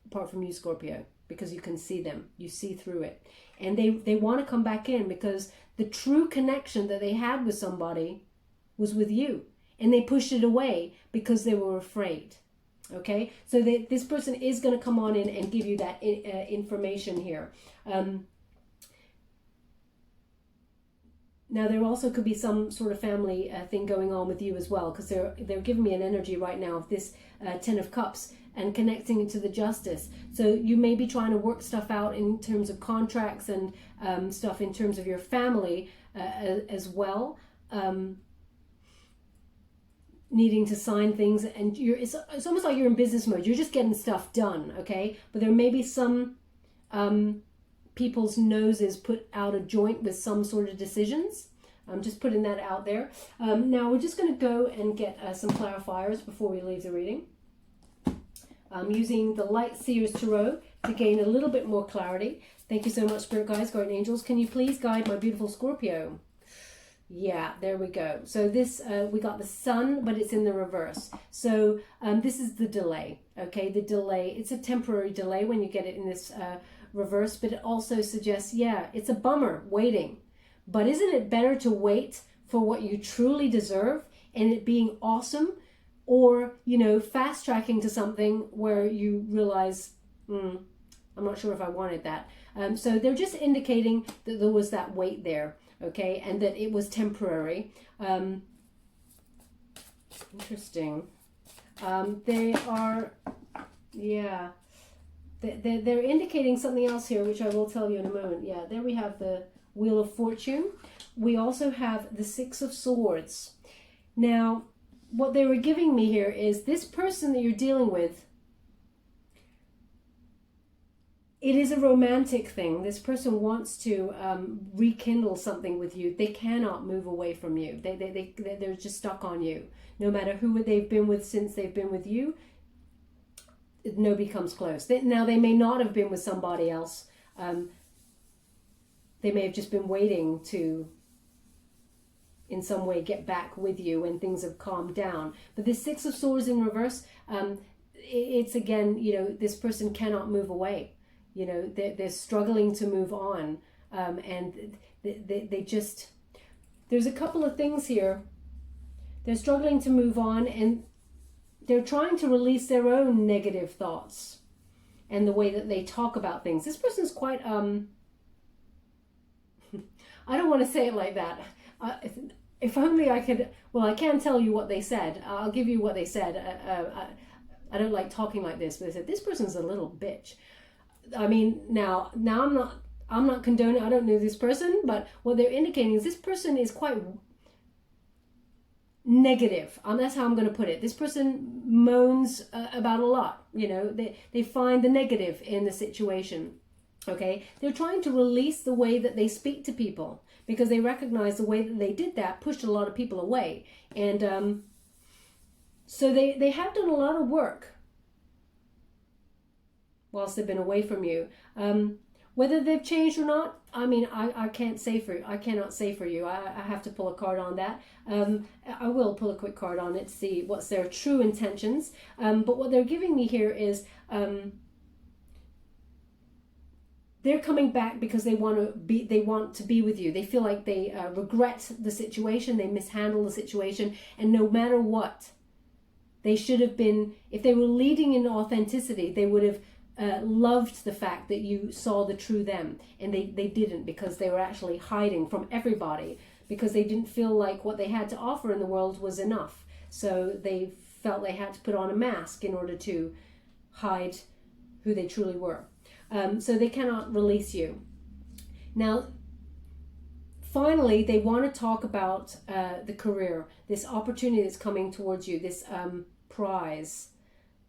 apart from you, Scorpio, because you can see them, you see through it. And they want to come back in because the true connection that they had with somebody was with you, and they pushed it away because they were afraid. Okay, so this person is going to come on in and give you that information here. Now, there also could be some sort of family thing going on with you as well, because they're giving me an energy right now of this 10 of Cups and connecting it to the Justice. So you may be trying to work stuff out in terms of contracts and stuff in terms of your family as well. Needing to sign things, and it's almost like you're in business mode. You're just getting stuff done, okay? But there may be some people's noses put out of joint with some sort of decisions. I'm just putting that out there. Now we're just going to go and get some clarifiers before we leave the reading. I'm using the Light Seers Tarot to gain a little bit more clarity. Thank you so much, Spirit Guides, Guardian Angels. Can you please guide my beautiful Scorpio? Yeah, there we go. So this, we got the Sun, but it's in the reverse. So this is the delay, okay? The delay, it's a temporary delay when you get it in this reverse, but it also suggests, yeah, it's a bummer waiting. But isn't it better to wait for what you truly deserve and it being awesome, or, fast tracking to something where you realize, I'm not sure if I wanted that. So they're just indicating that there was that weight there, okay, and that it was temporary. Interesting. They are, yeah, they're indicating something else here, which I will tell you in a moment. Yeah, there we have the Wheel of Fortune. We also have the Six of Swords. Now, what they were giving me here is this person that you're dealing with, it is a romantic thing. This person wants to rekindle something with you. They cannot move away from you. They're just stuck on you. No matter who they've been with since they've been with you, nobody comes close. Now, they may not have been with somebody else. They may have just been waiting to, in some way, get back with you when things have calmed down. But this Six of Swords in reverse, it's again, you know, this person cannot move away. You know, they're struggling to move on. And they just, there's a couple of things here. They're struggling to move on, and they're trying to release their own negative thoughts and the way that they talk about things. This person's quite, I don't want to say it like that. If only I could, well, I can tell you what they said. I'll give you what they said. I don't like talking like this, but they said, this person's a little bitch. I mean, now I'm not condoning, I don't know this person, but what they're indicating is this person is quite negative. That's how I'm going to put it. This person moans about a lot. You know, they find the negative in the situation. Okay, they're trying to release the way that they speak to people, because they recognize the way that they did that pushed a lot of people away. And so they have done a lot of work whilst they've been away from you. Whether they've changed or not, I mean, I can't say for you. I cannot say for you. I have to pull a card on that. I will pull a quick card on it to see what's their true intentions. But what they're giving me here is they're coming back because they want to be with you. They feel like they regret the situation, they mishandle the situation, and no matter what, they should have been, if they were leading in authenticity, they would have loved the fact that you saw the true them, and they didn't, because they were actually hiding from everybody, because they didn't feel like what they had to offer in the world was enough. So they felt they had to put on a mask in order to hide who they truly were. So they cannot release you. Now, finally, they want to talk about the career, this opportunity that's coming towards you, this prize.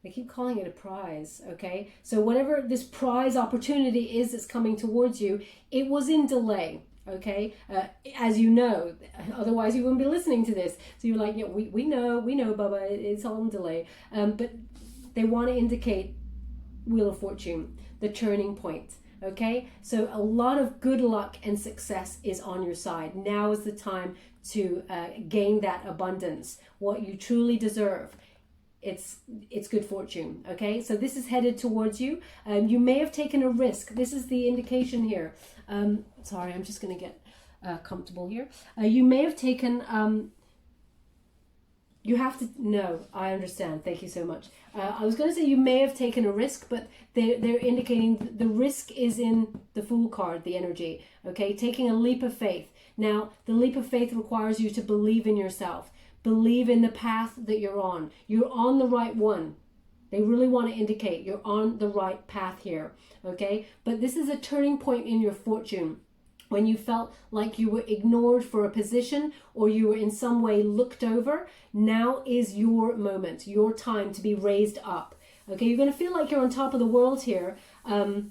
They keep calling it a prize, okay? So whatever this prize opportunity is that's coming towards you, it was in delay, okay? As you know, otherwise you wouldn't be listening to this. So you're like, yeah, we know, Baba, it's all in delay. But they want to indicate Wheel of Fortune, the turning point, okay? So a lot of good luck and success is on your side. Now is the time to gain that abundance, what you truly deserve. It's good fortune, okay? So this is headed towards you. You may have taken a risk. This is the indication here. Sorry, I'm just going to get comfortable here. You may have taken... you have to... No, I understand. Thank you so much. I was going to say you may have taken a risk, but they're indicating the risk is in the Fool card, the energy, okay? Taking a leap of faith. Now, the leap of faith requires you to believe in yourself. Believe in the path that you're on. You're on the right one. They really want to indicate you're on the right path here, okay? But this is a turning point in your fortune. When you felt like you were ignored for a position, or you were in some way looked over, now is your moment, your time to be raised up. Okay, you're going to feel like you're on top of the world here. You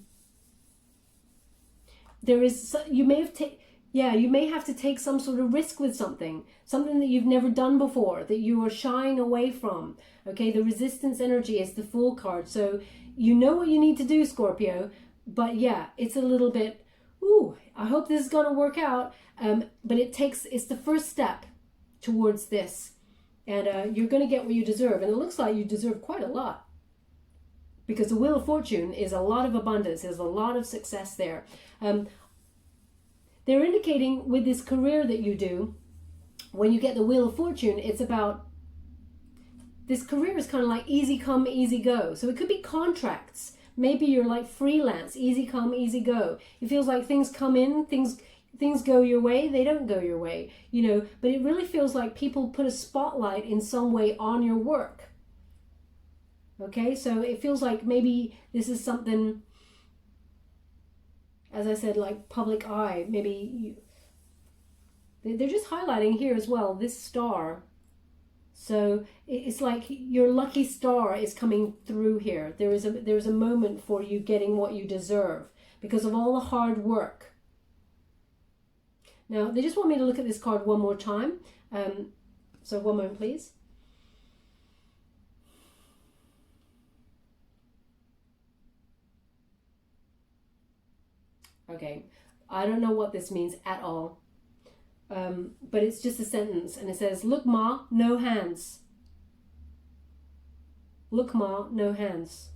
may have to take some sort of risk with something that you've never done before, that you are shying away from. Okay, the resistance energy is the Fool card. So you know what you need to do, Scorpio, but yeah, it's a little bit, ooh, I hope this is going to work out. But it's the first step towards this. And you're going to get what you deserve. And it looks like you deserve quite a lot, because the Wheel of Fortune is a lot of abundance. There's a lot of success there. They're indicating with this career that you do, when you get the Wheel of Fortune, it's about, this career is kind of like easy come, easy go. So it could be contracts, maybe you're like freelance, easy come, easy go. It feels like things come in, things go your way, they don't go your way, you know, but it really feels like people put a spotlight in some way on your work. Okay, so it feels like maybe this is something, as I said, like public eye. Maybe they're just highlighting here as well, this star. So it's like your lucky star is coming through here. There's a moment for you getting what you deserve because of all the hard work. Now, they just want me to look at this card one more time. So one moment, please. Okay, I don't know what this means at all. But it's just a sentence, and it says, look, Ma, no hands. Look, Ma, no hands.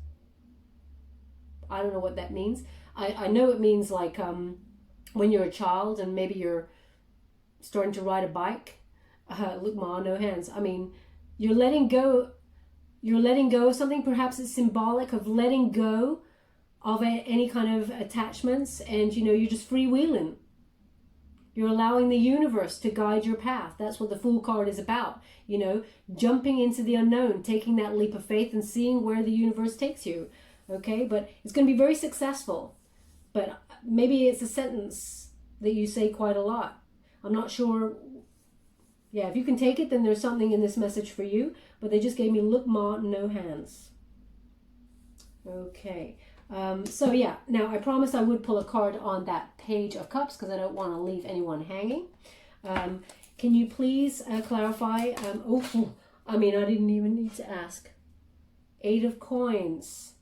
I don't know what that means. I know it means like when you're a child and maybe you're starting to ride a bike. Look, Ma, no hands. I mean, you're letting go of something. Perhaps it's symbolic of letting go of any kind of attachments, and you know, you're just freewheeling. You're allowing the universe to guide your path. That's what the Fool card is about. You know, jumping into the unknown, taking that leap of faith and seeing where the universe takes you. Okay, but it's going to be very successful. But maybe it's a sentence that you say quite a lot. I'm not sure. Yeah, if you can take it, then there's something in this message for you. But they just gave me, look, Ma, no hands. Okay. So yeah, now I promised I would pull a card on that Page of Cups because I don't want to leave anyone hanging. Can you please clarify? I mean, I didn't even need to ask. 8 of Coins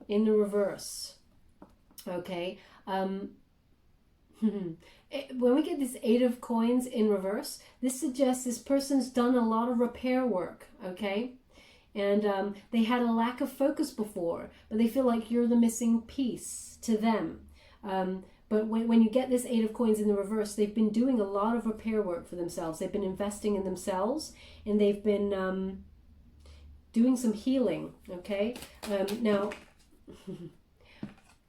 in the reverse. Okay. When we get this 8 of Coins in reverse, this suggests this person's done a lot of repair work. Okay. And they had a lack of focus before, but they feel like you're the missing piece to them. But when you get this 8 of Coins in the reverse, they've been doing a lot of repair work for themselves. They've been investing in themselves, and they've been doing some healing, okay? Now,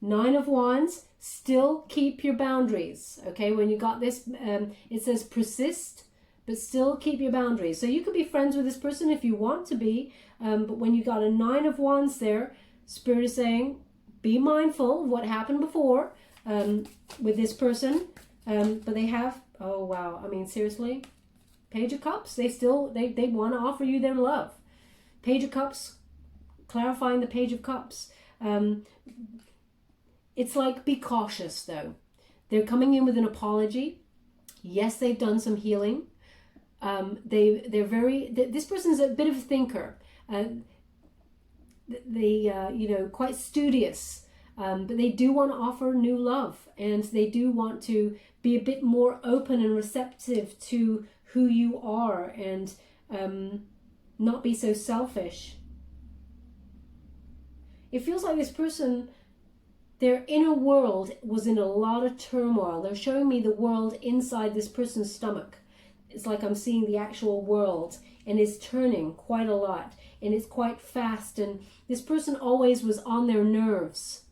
9 of Wands, still keep your boundaries, okay? When you got this, it says persist, but still keep your boundaries. So you could be friends with this person if you want to be, but when you got a 9 of Wands there, Spirit is saying, be mindful of what happened before with this person. But they have, oh wow, I mean, seriously, Page of Cups, they want to offer you their love. Page of Cups, clarifying the Page of Cups. It's like, be cautious though. They're coming in with an apology. Yes, they've done some healing. This person's a bit of a thinker. You know, quite studious, but they do want to offer new love, and they do want to be a bit more open and receptive to who you are, and not be so selfish. It feels like this person, their inner world was in a lot of turmoil. They're showing me the world inside this person's stomach. It's like I'm seeing the actual world, and it's turning quite a lot, and it's quite fast, and this person always was on their nerves,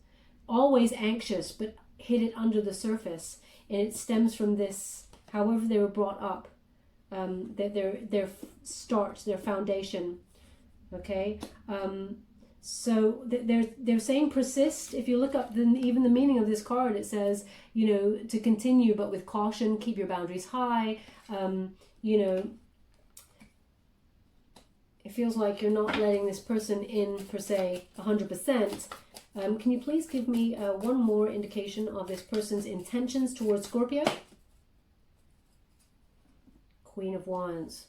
always anxious, but hid it under the surface, and it stems from this, however they were brought up, their start, their foundation, okay? So they're saying persist. If you look up even the meaning of this card, it says, you know, to continue, but with caution, keep your boundaries high. You know, it feels like you're not letting this person in per se 100%. Can you please give me one more indication of this person's intentions towards Scorpio? Queen of Wands.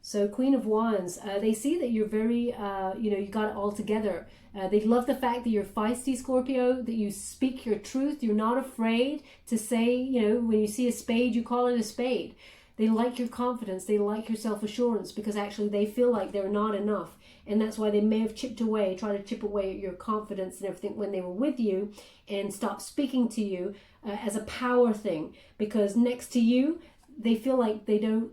So Queen of Wands, they see that you're very, you know, you got it all together. They love the fact that you're feisty, Scorpio, that you speak your truth. You're not afraid to say, you know, when you see a spade, you call it a spade. They like your confidence. They like your self-assurance, because actually they feel like they're not enough. And that's why they may have tried to chip away at your confidence and everything when they were with you, and stopped speaking to you as a power thing. Because next to you, they feel like they don't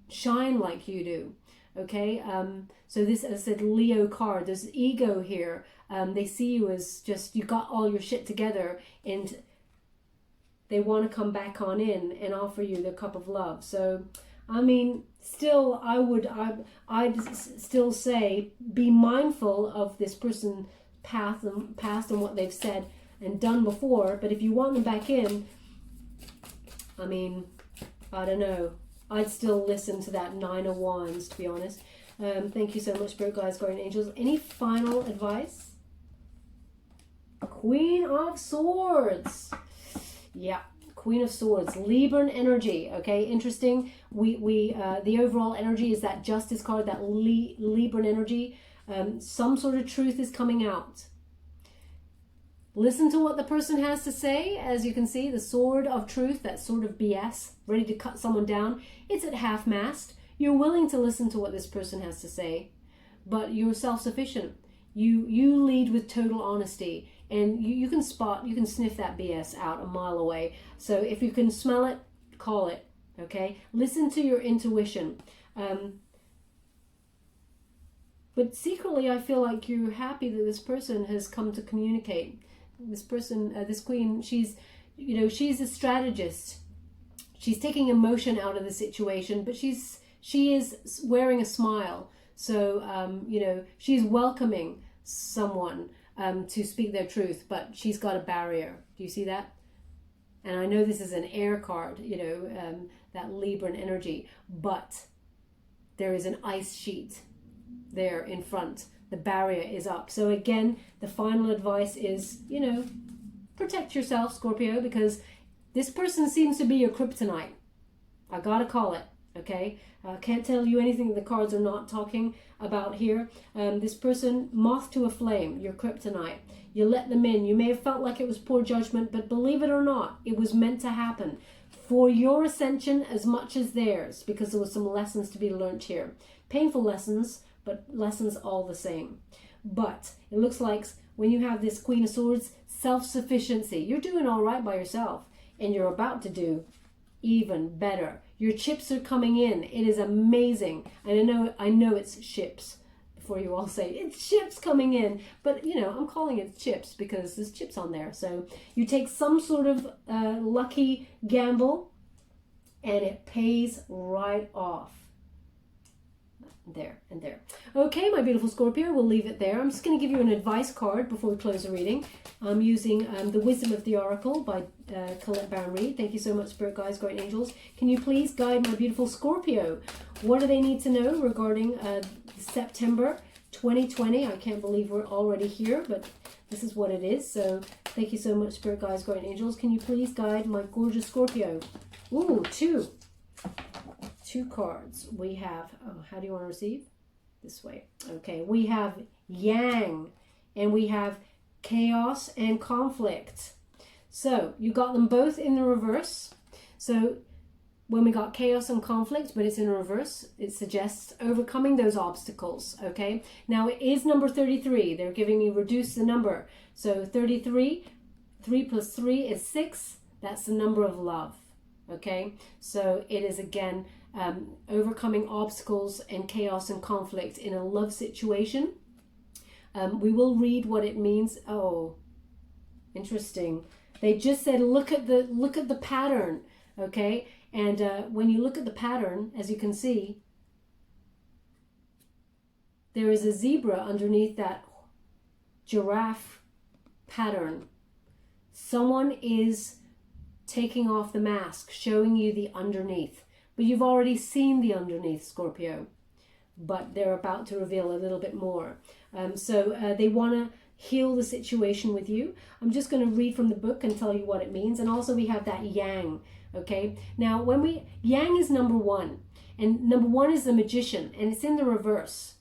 shine like you do. Okay, so this, as I said, Leo card, there's ego here. They see you as just, you got all your shit together, and they want to come back on in and offer you the cup of love. So, I mean, still, I'd still say be mindful of this person's past and what they've said and done before. But if you want them back in, I mean, I don't know. I'd still listen to that Nine of Wands, to be honest. Thank you so much, Spirit Guides, Guardian Angels. Any final advice? Queen of Swords. Yeah, Queen of Swords, Libran energy. Okay, interesting. The overall energy is that Justice card, that Libran energy. Some sort of truth is coming out. Listen to what the person has to say. As you can see, the sword of truth, that sword of BS, ready to cut someone down. It's at half-mast. You're willing to listen to what this person has to say, but you're self-sufficient. You lead with total honesty, and you can sniff that BS out a mile away. So if you can smell it, call it, okay? Listen to your intuition. But secretly, I feel like you're happy that this person has come to communicate. This person, this queen, she's a strategist. She's taking emotion out of the situation, but she is wearing a smile. So, she's welcoming someone to speak their truth, but she's got a barrier. Do you see that? And I know this is an air card, that Libran energy, but there is an ice sheet there in front. The barrier is up. So again, the final advice is, protect yourself, Scorpio, because this person seems to be your kryptonite. I gotta call it, okay? I can't tell you anything the cards are not talking about here. This person, moth to a flame, your kryptonite. You let them in. You may have felt like it was poor judgment, but believe it or not, it was meant to happen for your ascension as much as theirs, because there were some lessons to be learned here. Painful lessons, but lessons all the same. But it looks like when you have this Queen of Swords, self-sufficiency. You're doing all right by yourself, and you're about to do even better. Your chips are coming in. It is amazing. And I know it's ships, before you all say it's chips coming in, but I'm calling it chips because there's chips on there. So you take some sort of lucky gamble, and it pays right off. There and there. Okay, my beautiful Scorpio, we'll leave it there. I'm just going to give you an advice card before we close the reading. I'm using The Wisdom of the Oracle by Colette Baron Reid. Thank you so much, Spirit Guides, Guardian Angels. Can you please guide my beautiful Scorpio? What do they need to know regarding September 2020? I can't believe we're already here, but this is what it is. So thank you so much, Spirit Guides, Guardian Angels. Can you please guide my gorgeous Scorpio? Ooh, two cards. We have, how do you want to receive? This way. Okay, we have Yang, and we have Chaos and Conflict. So you got them both in the reverse. So when we got Chaos and Conflict, but it's in reverse, it suggests overcoming those obstacles. Okay, now it is number 33. They're giving me reduce the number. So 33, 3 plus 3 is 6. That's the number of love. Okay, so it is again overcoming obstacles and chaos and conflict in a love situation. We will read what it means. Oh, interesting. They just said look at the pattern. Okay, and when you look at the pattern, as you can see, there is a zebra underneath that giraffe pattern. Someone is taking off the mask, showing you the underneath. But you've already seen the underneath, Scorpio. But they're about to reveal a little bit more. So they want to heal the situation with you. I'm just going to read from the book and tell you what it means. And also we have that Yang. Okay. Now Yang is number 1. And number 1 is the Magician. And it's in the reverse.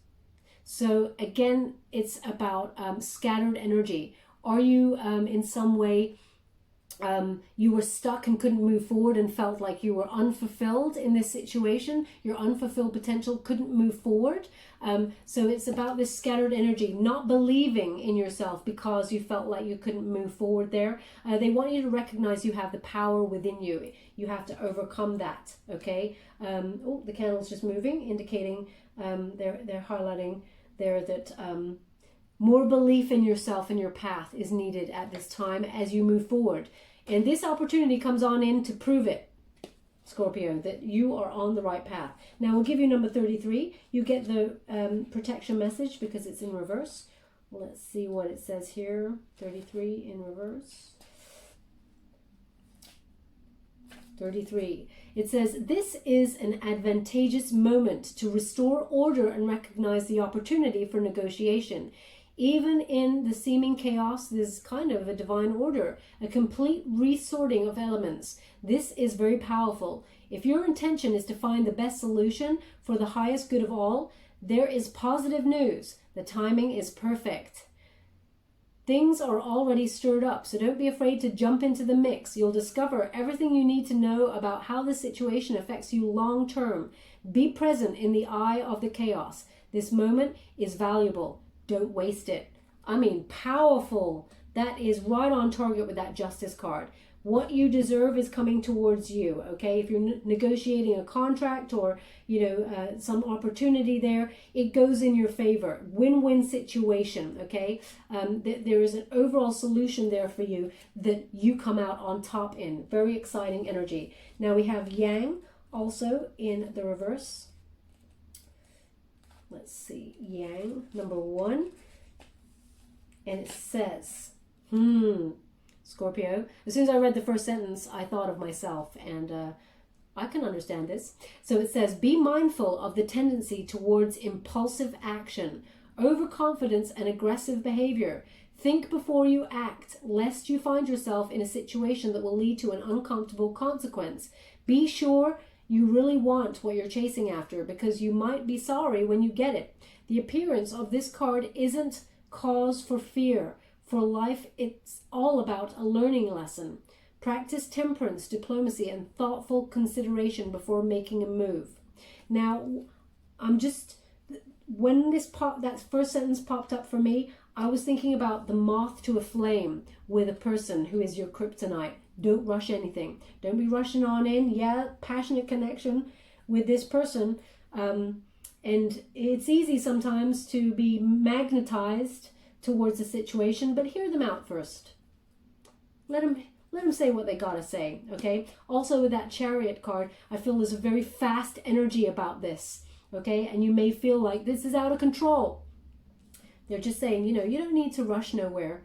So again, it's about scattered energy. Are you in some way... you were stuck and couldn't move forward and felt like you were unfulfilled in this situation? Your unfulfilled potential couldn't move forward. So it's about this scattered energy, not believing in yourself because you felt like you couldn't move forward there. They want you to recognize you have the power within you. You have to overcome that, okay? Oh, the candle's just moving, indicating They're highlighting there that more belief in yourself and your path is needed at this time as you move forward. And this opportunity comes on in to prove it, Scorpio, that you are on the right path. Now we'll give you number 33. You get the protection message because it's in reverse. Let's see what it says here. 33 in reverse. 33. It says, this is an advantageous moment to restore order and recognize the opportunity for negotiation. Even in the seeming chaos, there's kind of a divine order, a complete resorting of elements. This is very powerful. If your intention is to find the best solution for the highest good of all, there is positive news. The timing is perfect. Things are already stirred up, so don't be afraid to jump into the mix. You'll discover everything you need to know about how the situation affects you long term. Be present in the eye of the chaos. This moment is valuable. Don't waste it. I mean, powerful. That is right on target with that Justice card. What you deserve is coming towards you, okay? If you're negotiating a contract or, some opportunity there, it goes in your favor. Win-win situation, okay? There is an overall solution there for you that you come out on top in. Very exciting energy. Now we have Yang also in the reverse. Let's see, Yang, number 1. And it says, Scorpio. As soon as I read the first sentence, I thought of myself, and I can understand this. So it says, be mindful of the tendency towards impulsive action, overconfidence, and aggressive behavior. Think before you act, lest you find yourself in a situation that will lead to an uncomfortable consequence. Be sure you really want what you're chasing after, because you might be sorry when you get it. The appearance of this card isn't cause for fear. For life, it's all about a learning lesson. Practice temperance, diplomacy, and thoughtful consideration before making a move. Now, when that first sentence popped up for me, I was thinking about the moth to a flame with a person who is your kryptonite. Don't rush anything. Don't be rushing on in. Yeah, passionate connection with this person. And it's easy sometimes to be magnetized towards a situation, but hear them out first. Let them say what they gotta say, okay? Also with that Chariot card, I feel there's a very fast energy about this, okay? And you may feel like this is out of control. They're just saying, you don't need to rush nowhere.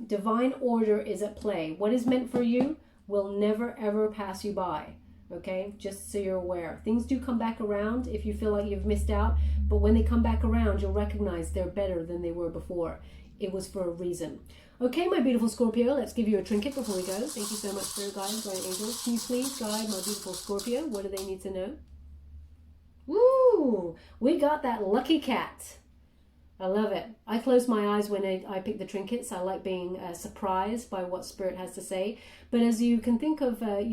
Divine order is at play. What is meant for you will never ever pass you by, okay? Just so you're aware. Things do come back around if you feel like you've missed out, but when they come back around, you'll recognize they're better than they were before. It was for a reason. Okay, my beautiful Scorpio, let's give you a trinket before we go. Thank you so much for your guidance, guardian angels. Can you please guide my beautiful Scorpio? What do they need to know? Woo! We got that lucky cat. I love it. I close my eyes when I pick the trinkets. I like being surprised by what Spirit has to say. But as you can think of, they're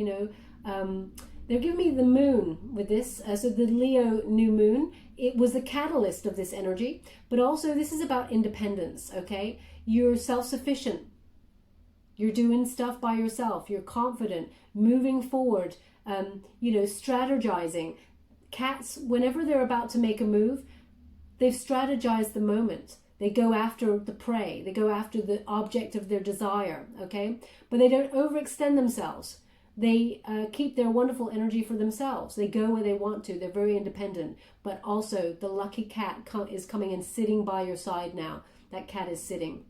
giving me the moon with this. So the Leo new moon, it was the catalyst of this energy. But also this is about independence, okay? You're self-sufficient. You're doing stuff by yourself. You're confident, moving forward, strategizing. Cats, whenever they're about to make a move, they've strategized the moment. They go after the prey. They go after the object of their desire, okay? But they don't overextend themselves. They keep their wonderful energy for themselves. They go where they want to. They're very independent. But also, the lucky cat is coming and sitting by your side now. That cat is sitting,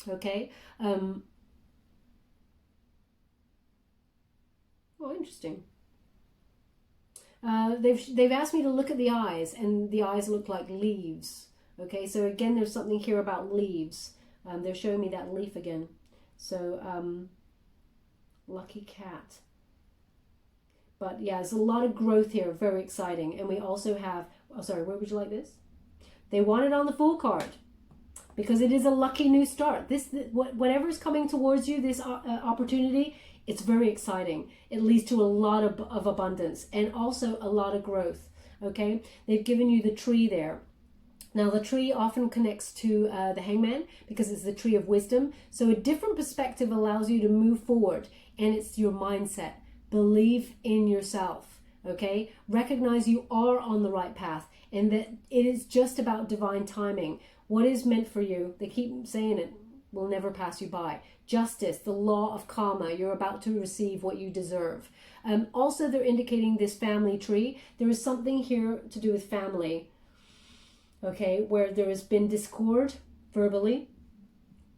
okay? Oh, interesting. They've asked me to look at the eyes, and the eyes look like leaves. Okay, so again, there's something here about leaves. They're showing me that leaf again. So, lucky cat. But yeah, there's a lot of growth here, very exciting. And we also have, oh sorry, where would you like this? They want it on the Fool card, because it is a lucky new start. Whatever's coming towards you, this opportunity, it's very exciting. It leads to a lot of abundance and also a lot of growth, okay? They've given you the tree there. Now, the tree often connects to the hangman because it's the tree of wisdom. So a different perspective allows you to move forward, and it's your mindset. Believe in yourself, okay? Recognize you are on the right path, and that it is just about divine timing. What is meant for you, they keep saying it, will never pass you by. Justice, the law of karma, you're about to receive what you deserve. Also, they're indicating this family tree. There is something here to do with family, okay, where there has been discord verbally,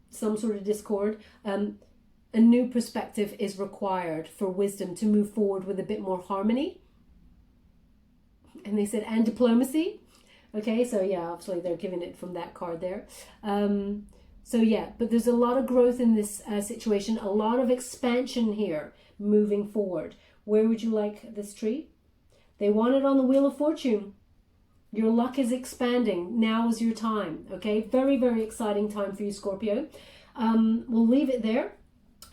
some sort of discord. A new perspective is required for wisdom to move forward with a bit more harmony. And they said, and diplomacy. Okay, so yeah, obviously they're giving it from that card there. So yeah, but there's a lot of growth in this situation, a lot of expansion here moving forward. Where would you like this tree? They want it on the Wheel of Fortune. Your luck is expanding. Now is your time. Okay, very, very exciting time for you, Scorpio. We'll leave it there.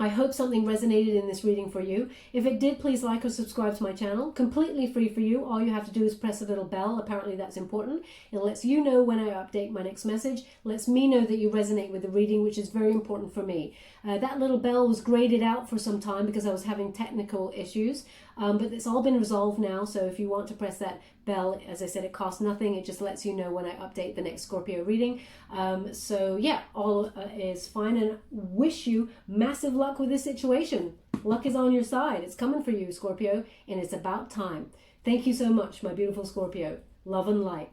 I hope something resonated in this reading for you. If it did, please like or subscribe to my channel. Completely free for you. All you have to do is press a little bell. Apparently that's important. It lets you know when I update my next message. Lets me know that you resonate with the reading, which is very important for me. That little bell was graded out for some time because I was having technical issues. But it's all been resolved now. So if you want to press that bell, as I said, it costs nothing. It just lets you know when I update the next Scorpio reading. So yeah, all is fine, and wish you massive luck with this situation. Luck is on your side. It's coming for you, Scorpio, and it's about time. Thank you so much, my beautiful Scorpio. Love and light.